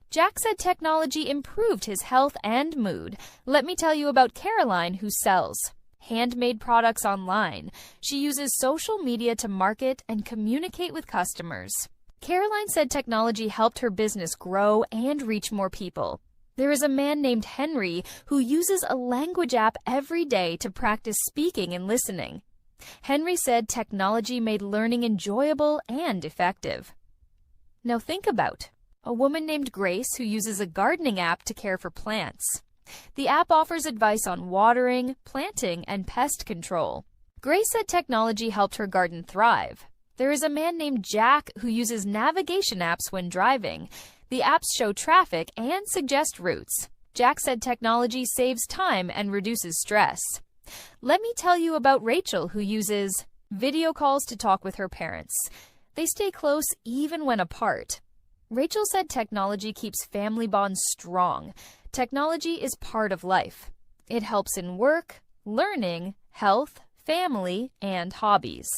Speaker 1: Jack said technology improved his health and mood. Let me tell you about Caroline, who sells handmade products online. She uses social media to market and communicate with customers. Caroline said technology helped her business grow and reach more people. There is a man named Henry who uses a language app every day to practice speaking and listening. Henry said technology made learning enjoyable and effective. Now think about a woman named Grace who uses a gardening app to care for plants. The app offers advice on watering, planting, and pest control. Grace said technology helped her garden thrive. There is a man named Jack who uses navigation apps when driving. The apps show traffic and suggest routes. Jack said technology saves time and reduces stress. Let me tell you about Rachel, who uses video calls to talk with her parents. They stay close even when apart. Rachel said technology keeps family bonds strong. Technology is part of life. It helps in work, learning, health, family, and hobbies.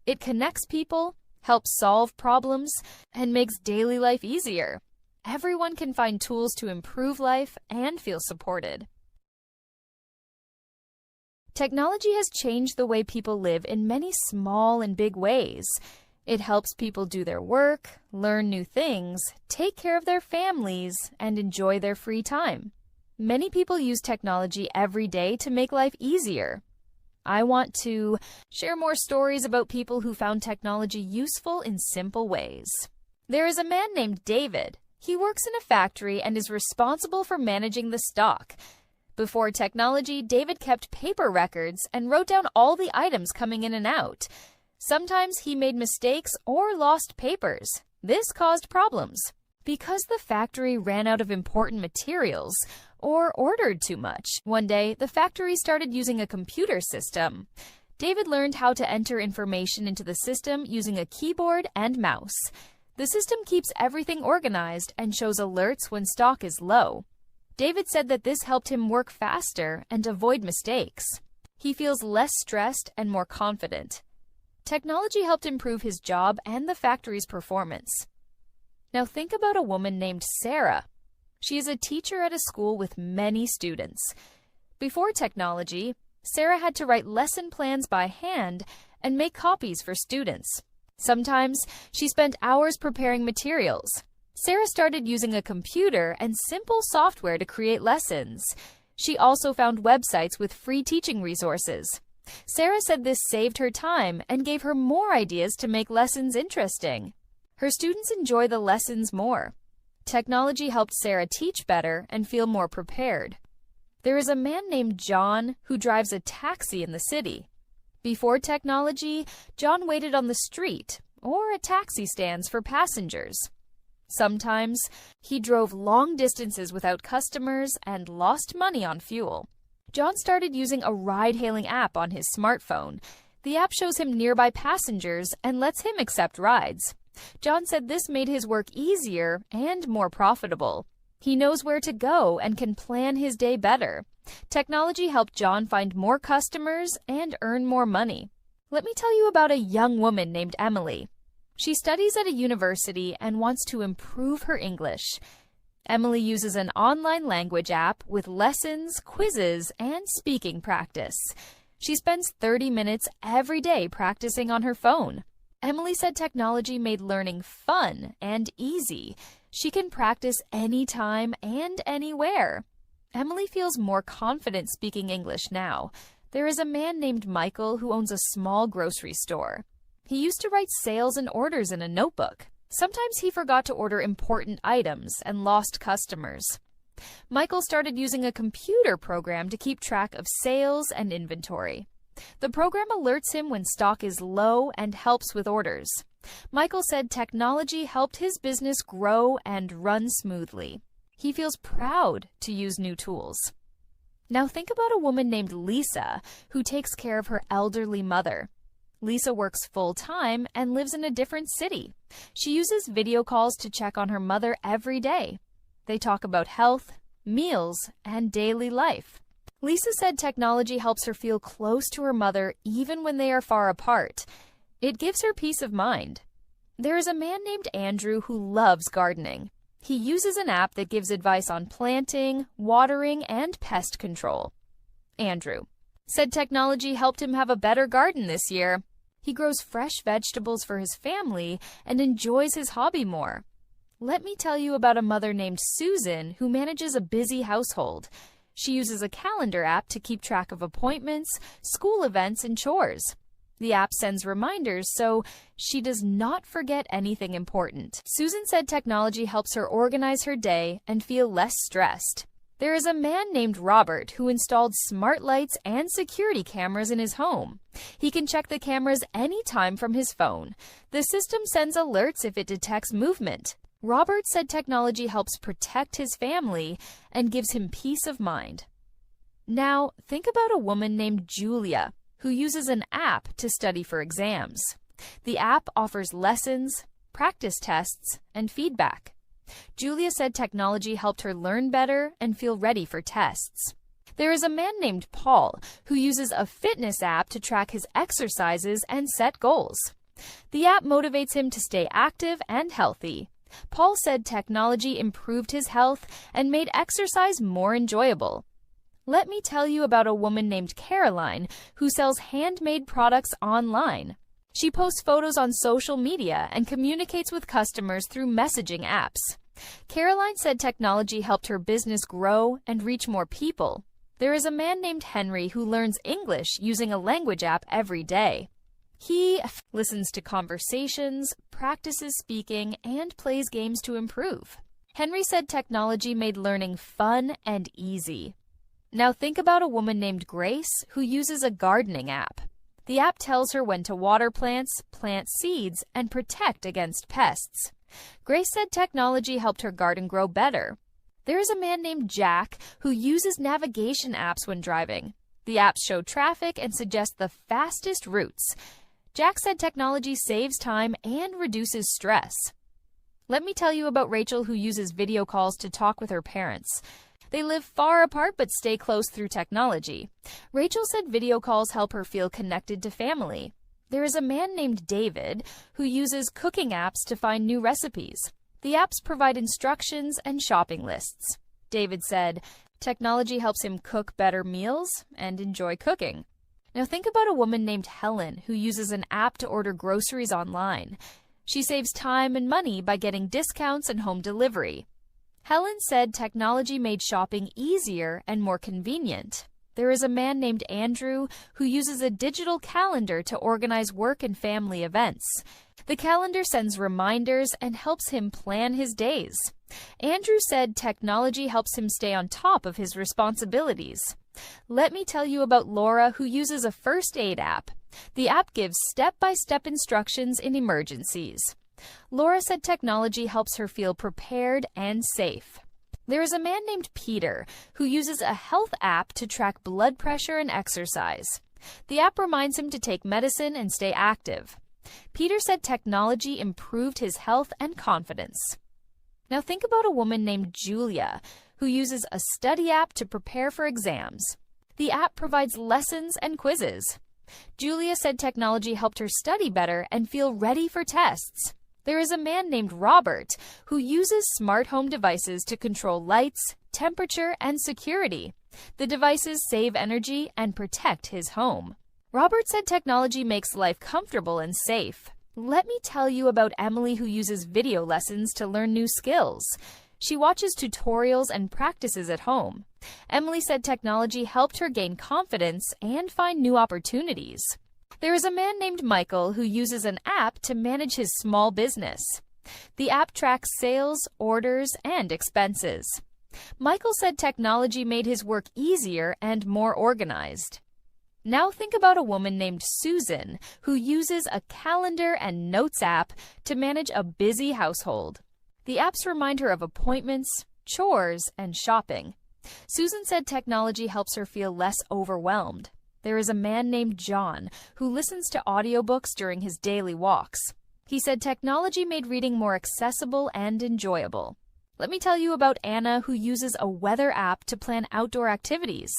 Speaker 1: It connects people, helps solve problems, and makes daily life easier. everyone can find tools to improve life and feel supported. Technology has changed the way people live in many small and big ways. It helps people do their work, learn new things, take care of their families, and enjoy their free time. Many people use technology every day to make life easier. I want to share more stories about people who found technology useful in simple ways. There is a man named David. He works in a factory and is responsible for managing the stock. Before technology, David kept paper records and wrote down all the items coming in and out. Sometimes he made mistakes or lost papers. This caused problems. Because the factory ran out of important materials or ordered too much, one day the factory started using a computer system. David learned how to enter information into the system using a keyboard and mouse. The system keeps everything organized and shows alerts when stock is low. David said that this helped him work faster and avoid mistakes. He feels less stressed and more confident. Technology helped improve his job and the factory's performance. Now think about a woman named Sarah. She is a teacher at a school with many students. Before technology, Sarah had to write lesson plans by hand and make copies for students. Sometimes she spent hours preparing materials. Sarah started using a computer and simple software to create lessons. She also found websites with free teaching resources. Sarah said this saved her time and gave her more ideas to make lessons interesting. Her students enjoy the lessons more. Technology helped Sarah teach better and feel more prepared. There is a man named John who drives a taxi in the city. Before technology, John waited on the street or at taxi stands for passengers. Sometimes he drove long distances without customers and lost money on fuel. John started using a ride-hailing app on his smartphone. The app shows him nearby passengers and lets him accept rides. John said this made his work easier and more profitable. He knows where to go and can plan his day better. Technology helped John find more customers and earn more money. Let me tell you about a young woman named Emily. She studies at a university and wants to improve her English. Emily uses an online language app with lessons, quizzes, and speaking practice. She spends 30 minutes every day practicing on her phone. Emily said technology made learning fun and easy. She can practice anytime and anywhere. Emily feels more confident speaking English now. There is a man named Michael who owns a small grocery store. He used to write sales and orders in a notebook. Sometimes he forgot to order important items and lost customers. Michael started using a computer program to keep track of sales and inventory. The program alerts him when stock is low and helps with orders. Michael said technology helped his business grow and run smoothly. He feels proud to use new tools. Now think about a woman named Lisa who takes care of her elderly mother. Lisa works full-time and lives in a different city. She uses video calls to check on her mother every day. They talk about health, meals, and daily life. Lisa said technology helps her feel close to her mother even when they are far apart. It gives her peace of mind. There is a man named Andrew who loves gardening. He uses an app that gives advice on planting, watering, and pest control. Andrew said technology helped him have a better garden this year. He grows fresh vegetables for his family and enjoys his hobby more. Let me tell you about a mother named Susan who manages a busy household. She uses a calendar app to keep track of appointments, school events, and chores. The app sends reminders so she does not forget anything important. Susan said technology helps her organize her day and feel less stressed. There is a man named Robert who installed smart lights and security cameras in his home. He can check the cameras anytime from his phone. The system sends alerts if it detects movement. Robert said technology helps protect his family and gives him peace of mind. Now, think about a woman named Julia who uses an app to study for exams. The app offers lessons, practice tests, and feedback. Julia said technology helped her learn better and feel ready for tests. There is a man named Paul who uses a fitness app to track his exercises and set goals. The app motivates him to stay active and healthy. Paul said technology improved his health and made exercise more enjoyable. Let me tell you about a woman named Caroline who sells handmade products online. She posts photos on social media and communicates with customers through messaging apps. Caroline said technology helped her business grow and reach more people. There is a man named Henry who learns English using a language app every day. He listens to conversations, practices speaking, and plays games to improve. Henry said technology made learning fun and easy. Now think about a woman named Grace who uses a gardening app. The app tells her when to water plants, plant seeds, and protect against pests. Grace said technology helped her garden grow better. There is a man named Jack who uses navigation apps when driving. The apps show traffic and suggest the fastest routes. Jack said technology saves time and reduces stress. Let me tell you about Rachel who uses video calls to talk with her parents. They live far apart but stay close through technology. Rachel said video calls help her feel connected to family. There is a man named David who uses cooking apps to find new recipes. The apps provide instructions and shopping lists. David said technology helps him cook better meals and enjoy cooking. Now think about a woman named Helen who uses an app to order groceries online. She saves time and money by getting discounts and home delivery. Helen said technology made shopping easier and more convenient. There is a man named Andrew who uses a digital calendar to organize work and family events. The calendar sends reminders and helps him plan his days. Andrew said technology helps him stay on top of his responsibilities. Let me tell you about Laura who uses a first aid app. The app gives step-by-step instructions in emergencies. Laura said technology helps her feel prepared and safe. There is a man named Peter who uses a health app to track blood pressure and exercise. The app reminds him to take medicine and stay active. Peter said technology improved his health and confidence. Now think about a woman named Julia who uses a study app to prepare for exams. The app provides lessons and quizzes. Julia said technology helped her study better and feel ready for tests. There is a man named Robert who uses smart home devices to control lights, temperature, and security. The devices save energy and protect his home. Robert said technology makes life comfortable and safe. Let me tell you about Emily who uses video lessons to learn new skills. She watches tutorials and practices at home. Emily said technology helped her gain confidence and find new opportunities. There is a man named Michael who uses an app to manage his small business. The app tracks sales, orders, and expenses. Michael said technology made his work easier and more organized. Now think about a woman named Susan who uses a calendar and notes app to manage a busy household. The apps remind her of appointments, chores, and shopping. Susan said technology helps her feel less overwhelmed. There is a man named John who listens to audiobooks during his daily walks. He said technology made reading more accessible and enjoyable. Let me tell you about Anna who uses a weather app to plan outdoor activities.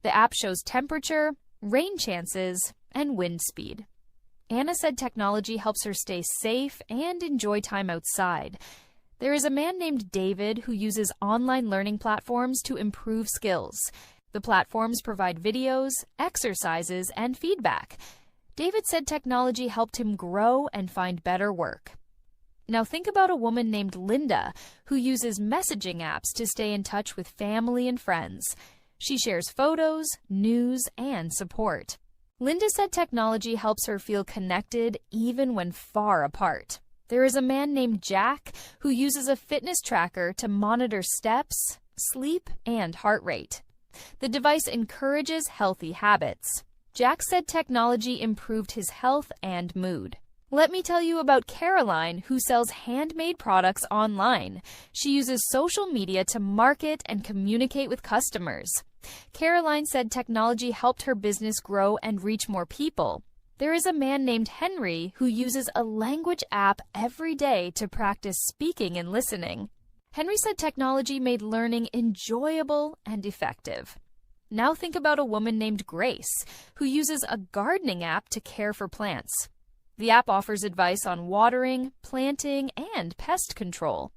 Speaker 1: The app shows temperature, rain chances, and wind speed. Anna said technology helps her stay safe and enjoy time outside. There is a man named David who uses online learning platforms to improve skills. The platforms provide videos, exercises, and feedback. David said technology helped him grow and find better work. Now think about a woman named Linda who uses messaging apps to stay in touch with family and friends. She shares photos, news, and support. Linda said technology helps her feel connected even when far apart. There is a man named Jack who uses a fitness tracker to monitor steps, sleep, and heart rate. The device encourages healthy habits. Jack said technology improved his health and mood. Let me tell you about Caroline, who sells handmade products online. She uses social media to market and communicate with customers. Caroline said technology helped her business grow and reach more people. There is a man named Henry who uses a language app every day to practice speaking and listening. Henry said technology made learning enjoyable and effective. Now think about a woman named Grace who uses a gardening app to care for plants. The app offers advice on watering, planting, and pest control.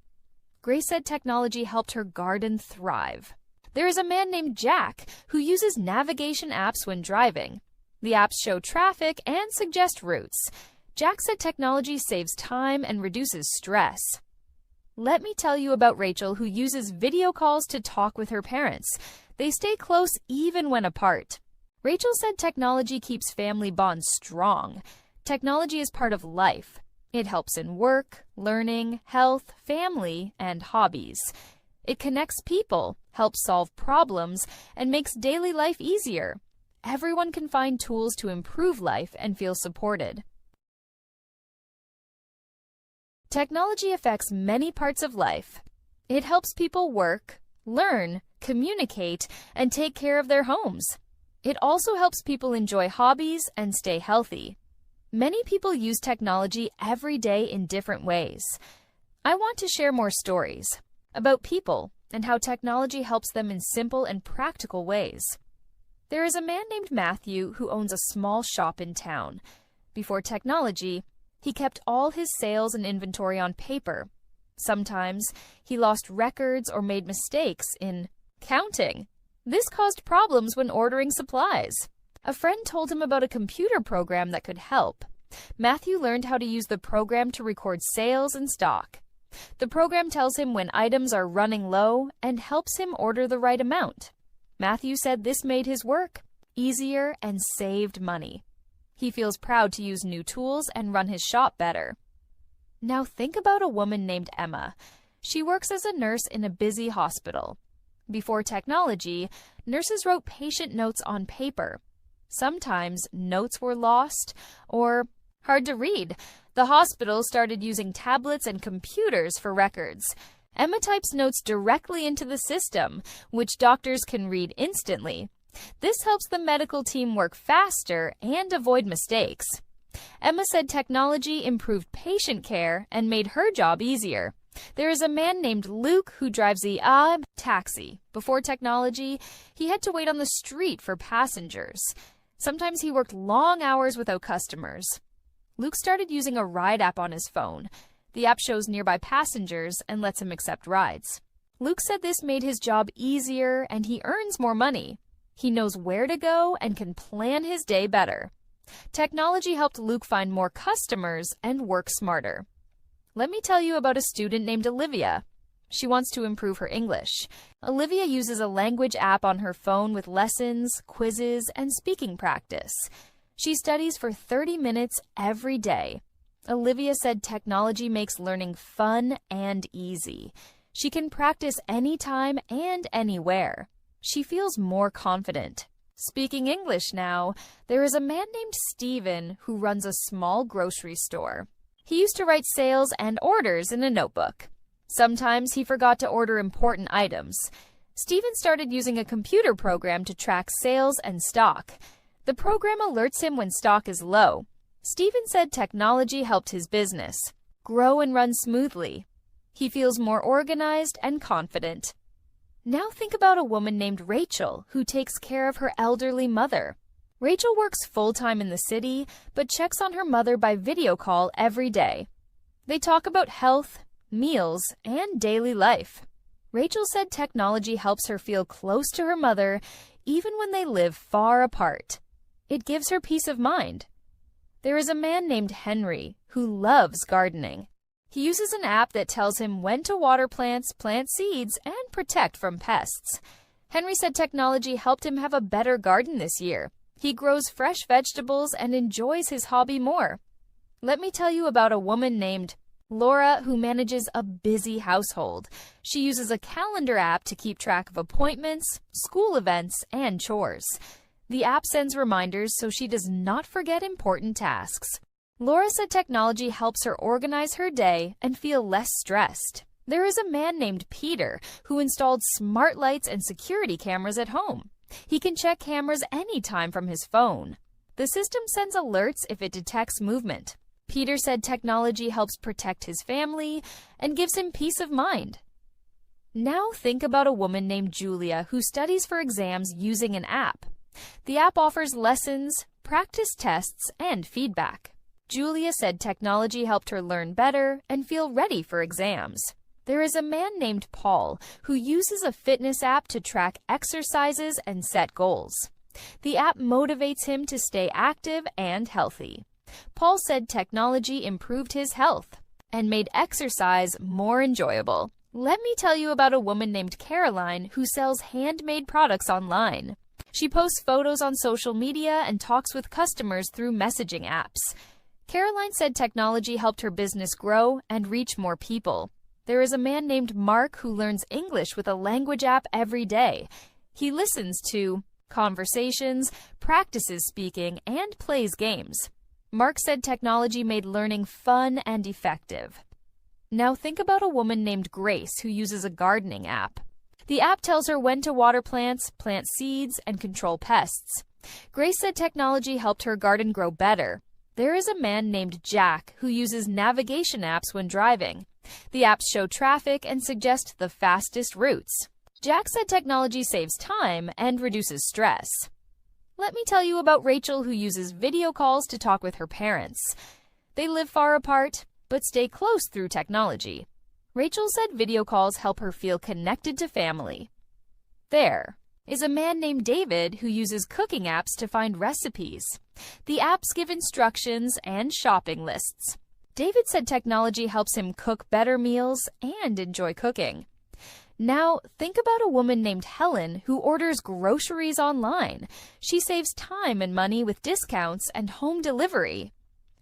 Speaker 1: Grace said technology helped her garden thrive. There is a man named Jack who uses navigation apps when driving. The apps show traffic and suggest routes. Jack said technology saves time and reduces stress. Let me tell you about Rachel, who uses video calls to talk with her parents. They stay close even when apart. Rachel said technology keeps family bonds strong. Technology is part of life. It helps in work, learning, health, family, and hobbies. It connects people, helps solve problems, and makes daily life easier. Everyone can find tools to improve life and feel supported. Technology affects many parts of life. It helps people work, learn, communicate, and take care of their homes. It also helps people enjoy hobbies and stay healthy. Many people use technology every day in different ways. I want to share more stories about people and how technology helps them in simple and practical ways. There is a man named Matthew who owns a small shop in town. Before technology, he kept all his sales and inventory on paper. Sometimes he lost records or made mistakes in counting. This caused problems when ordering supplies. A friend told him about a computer program that could help. Matthew learned how to use the program to record sales and stock. The program tells him when items are running low and helps him order the right amount. Matthew said this made his work easier and saved money. He feels proud to use new tools and run his shop better. Now think about a woman named Emma. She works as a nurse in a busy hospital. Before technology, nurses wrote patient notes on paper. Sometimes notes were lost or hard to read. The hospital started using tablets and computers for records. Emma types notes directly into the system, which doctors can read instantly. This helps the medical team work faster and avoid mistakes. Emma said technology improved patient care and made her job easier. There is a man named Luke who drives a taxi. Before technology, he had to wait on the street for passengers. Sometimes he worked long hours without customers. Luke started using a ride app on his phone. The app shows nearby passengers and lets him accept rides. Luke said this made his job easier and he earns more money. He knows where to go and can plan his day better. Technology helped Luke find more customers and work smarter. Let me tell you about a student named Olivia. She wants to improve her English. Olivia uses a language app on her phone with lessons, quizzes, and speaking practice. She studies for 30 minutes every day. Olivia said technology makes learning fun and easy. She can practice anytime and anywhere. She feels more confident. Speaking English now, there is a man named Steven who runs a small grocery store. He used to write sales and orders in a notebook. Sometimes he forgot to order important items. Steven started using a computer program to track sales and stock. The program alerts him when stock is low. Steven said technology helped his business grow and run smoothly. He feels more organized and confident. Now think about a woman named Rachel who takes care of her elderly mother. Rachel works full-time in the city, but checks on her mother by video call every day. They talk about health, meals, and daily life. Rachel said technology helps her feel close to her mother even when they live far apart. It gives her peace of mind. There is a man named Henry who loves gardening. He uses an app that tells him when to water plants, plant seeds, and protect from pests. Henry said technology helped him have a better garden this year. He grows fresh vegetables and enjoys his hobby more. Let me tell you about a woman named Laura who manages a busy household. She uses a calendar app to keep track of appointments, school events, and chores. The app sends reminders so she does not forget important tasks. Laura said technology helps her organize her day and feel less stressed. There is a man named Peter who installed smart lights and security cameras at home. He can check cameras anytime from his phone. The system sends alerts if it detects movement. Peter said technology helps protect his family and gives him peace of mind. Now think about a woman named Julia who studies for exams using an app. The app offers lessons, practice tests, and feedback. Julia said technology helped her learn better and feel ready for exams. There is a man named Paul who uses a fitness app to track exercises and set goals. The app motivates him to stay active and healthy. Paul said technology improved his health and made exercise more enjoyable. Let me tell you about a woman named Caroline who sells handmade products online. She posts photos on social media and talks with customers through messaging apps. Caroline said technology helped her business grow and reach more people. There is a man named Mark who learns English with a language app every day. He listens to conversations, practices speaking, and plays games. Mark said technology made learning fun and effective. Now think about a woman named Grace who uses a gardening app. The app tells her when to water plants, plant seeds, and control pests. Grace said technology helped her garden grow better. There is a man named Jack who uses navigation apps when driving. The apps show traffic and suggest the fastest routes. Jack said technology saves time and reduces stress. Let me tell you about Rachel who uses video calls to talk with her parents. They live far apart, but stay close through technology. Rachel said video calls help her feel connected to family. There is a man named David who uses cooking apps to find recipes. The apps give instructions and shopping lists. David said technology helps him cook better meals and enjoy cooking. Now, think about a woman named Helen who orders groceries online. She saves time and money with discounts and home delivery.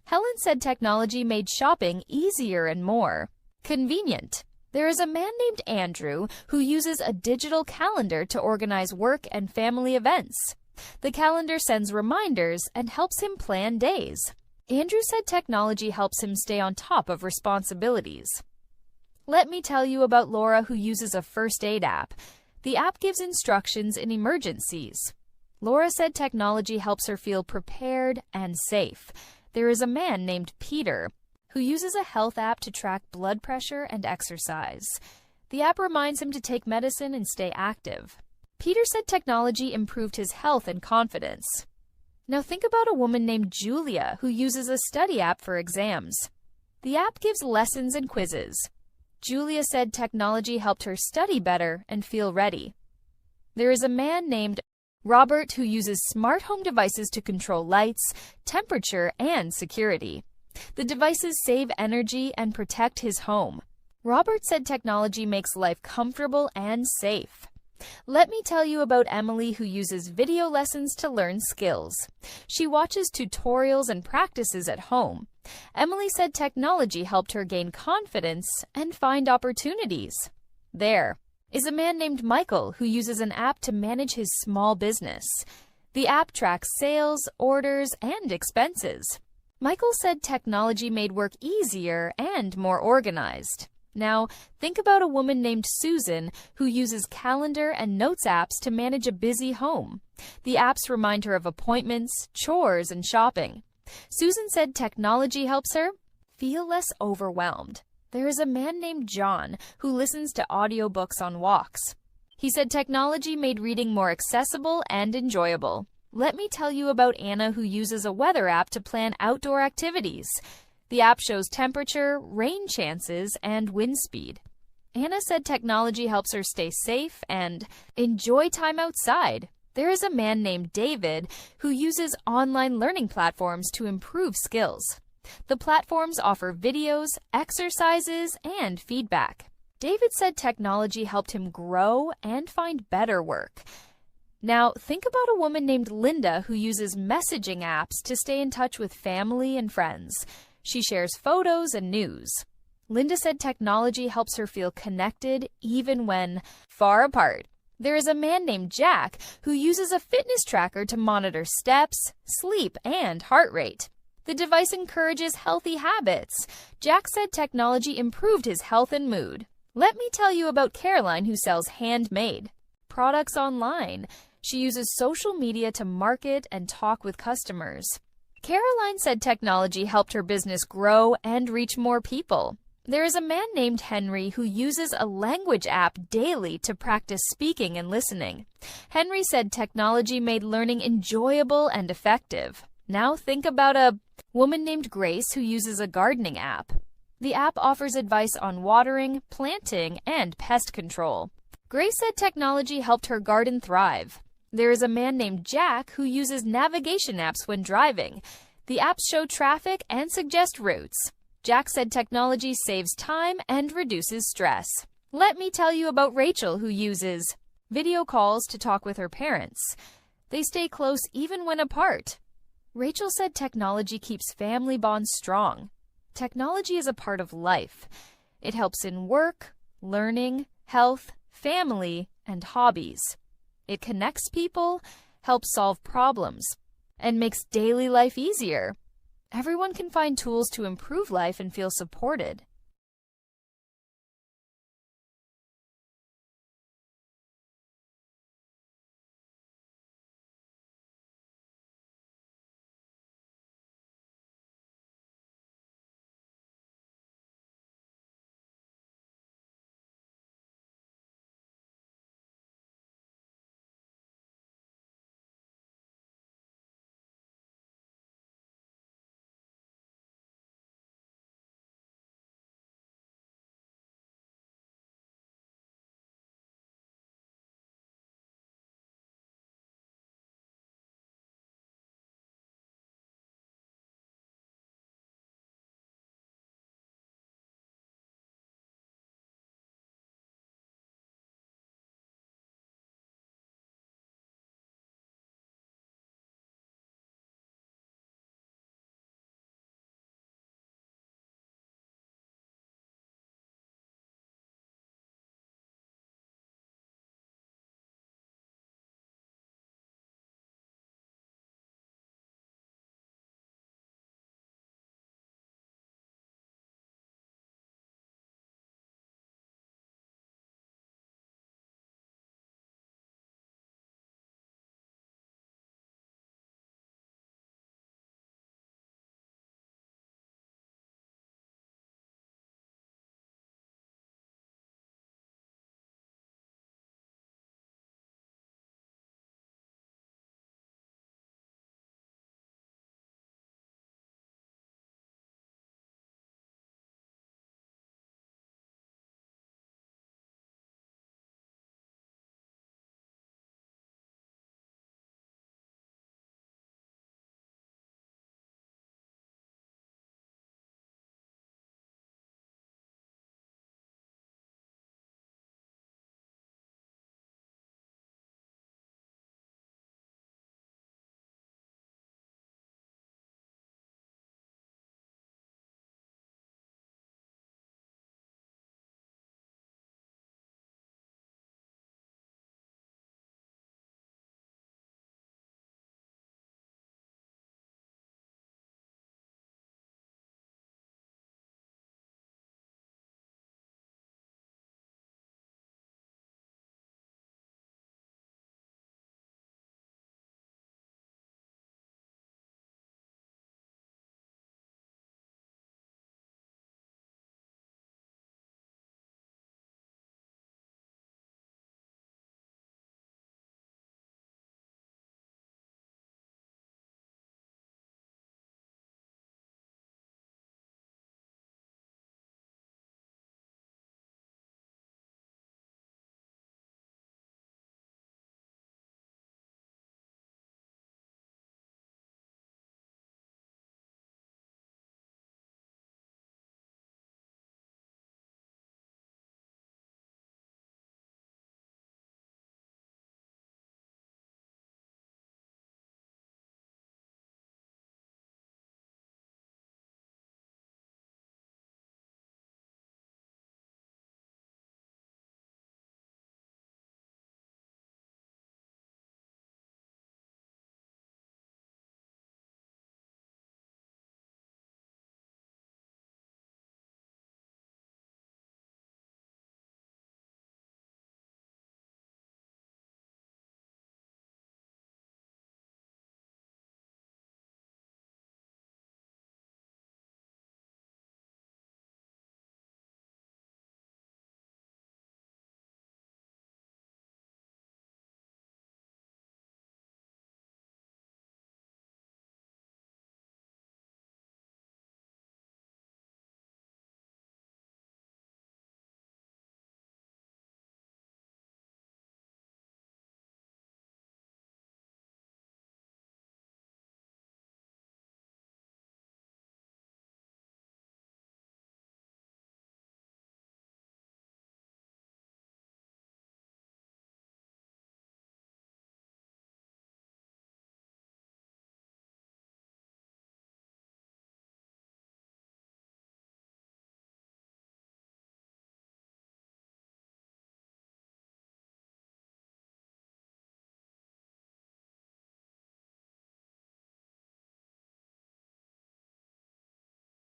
Speaker 1: Helen said technology made shopping easier and more convenient. There is a man named Andrew who uses a digital calendar to organize work and family events. The calendar sends reminders and helps him plan days. Andrew said technology helps him stay on top of responsibilities. Let me tell you about Laura who uses a first aid app. The app gives instructions in emergencies. Laura said technology helps her feel prepared and safe. There is a man named Peter who uses a health app to track blood pressure and exercise. The app reminds him to take medicine and stay active. Peter said technology improved his health and confidence. Now think about a woman named Julia who uses a study app for exams. The app gives lessons and quizzes. Julia said technology helped her study better and feel ready. There is a man named Robert who uses smart home devices to control lights, temperature, and security. The devices save energy and protect his home. Robert said technology makes life comfortable and safe. Let me tell you about Emily who uses video lessons to learn skills. She watches tutorials and practices at home. Emily said technology helped her gain confidence and find opportunities. There is a man named Michael who uses an app to manage his small business. The app tracks sales, orders, and expenses. Michael said technology made work easier and more organized. Now, think about a woman named Susan who uses calendar and notes apps to manage a busy home. The apps remind her of appointments, chores, and shopping. Susan said technology helps her feel less overwhelmed. There is a man named John who listens to audiobooks on walks. He said technology made reading more accessible and enjoyable. Let me tell you about Anna who uses a weather app to plan outdoor activities. The app shows temperature, rain chances, and wind speed. Anna said technology helps her stay safe and enjoy time outside. There is a man named David who uses online learning platforms to improve skills. The platforms offer videos, exercises, and feedback. David said technology helped him grow and find better work. Now, think about a woman named Linda who uses messaging apps to stay in touch with family and friends. She shares photos and news. Linda said technology helps her feel connected even when far apart. There is a man named Jack who uses a fitness tracker to monitor steps, sleep, and heart rate. The device encourages healthy habits. Jack said technology improved his health and mood. Let me tell you about Caroline who sells handmade products online. She uses social media to market and talk with customers. Caroline said technology helped her business grow and reach more people. There is a man named Henry who uses a language app daily to practice speaking and listening. Henry said technology made learning enjoyable and effective. Now think about a woman named Grace who uses a gardening app. The app offers advice on watering, planting, and pest control. Grace said technology helped her garden thrive. There is a man named Jack who uses navigation apps when driving. The apps show traffic and suggest routes. Jack said technology saves time and reduces stress. Let me tell you about Rachel, who uses video calls to talk with her parents. They stay close even when apart. Rachel said technology keeps family bonds strong. Technology is a part of life. It helps in work, learning, health, family, and hobbies. It connects people, helps solve problems, and makes daily life easier. Everyone can find tools to improve life and feel supported.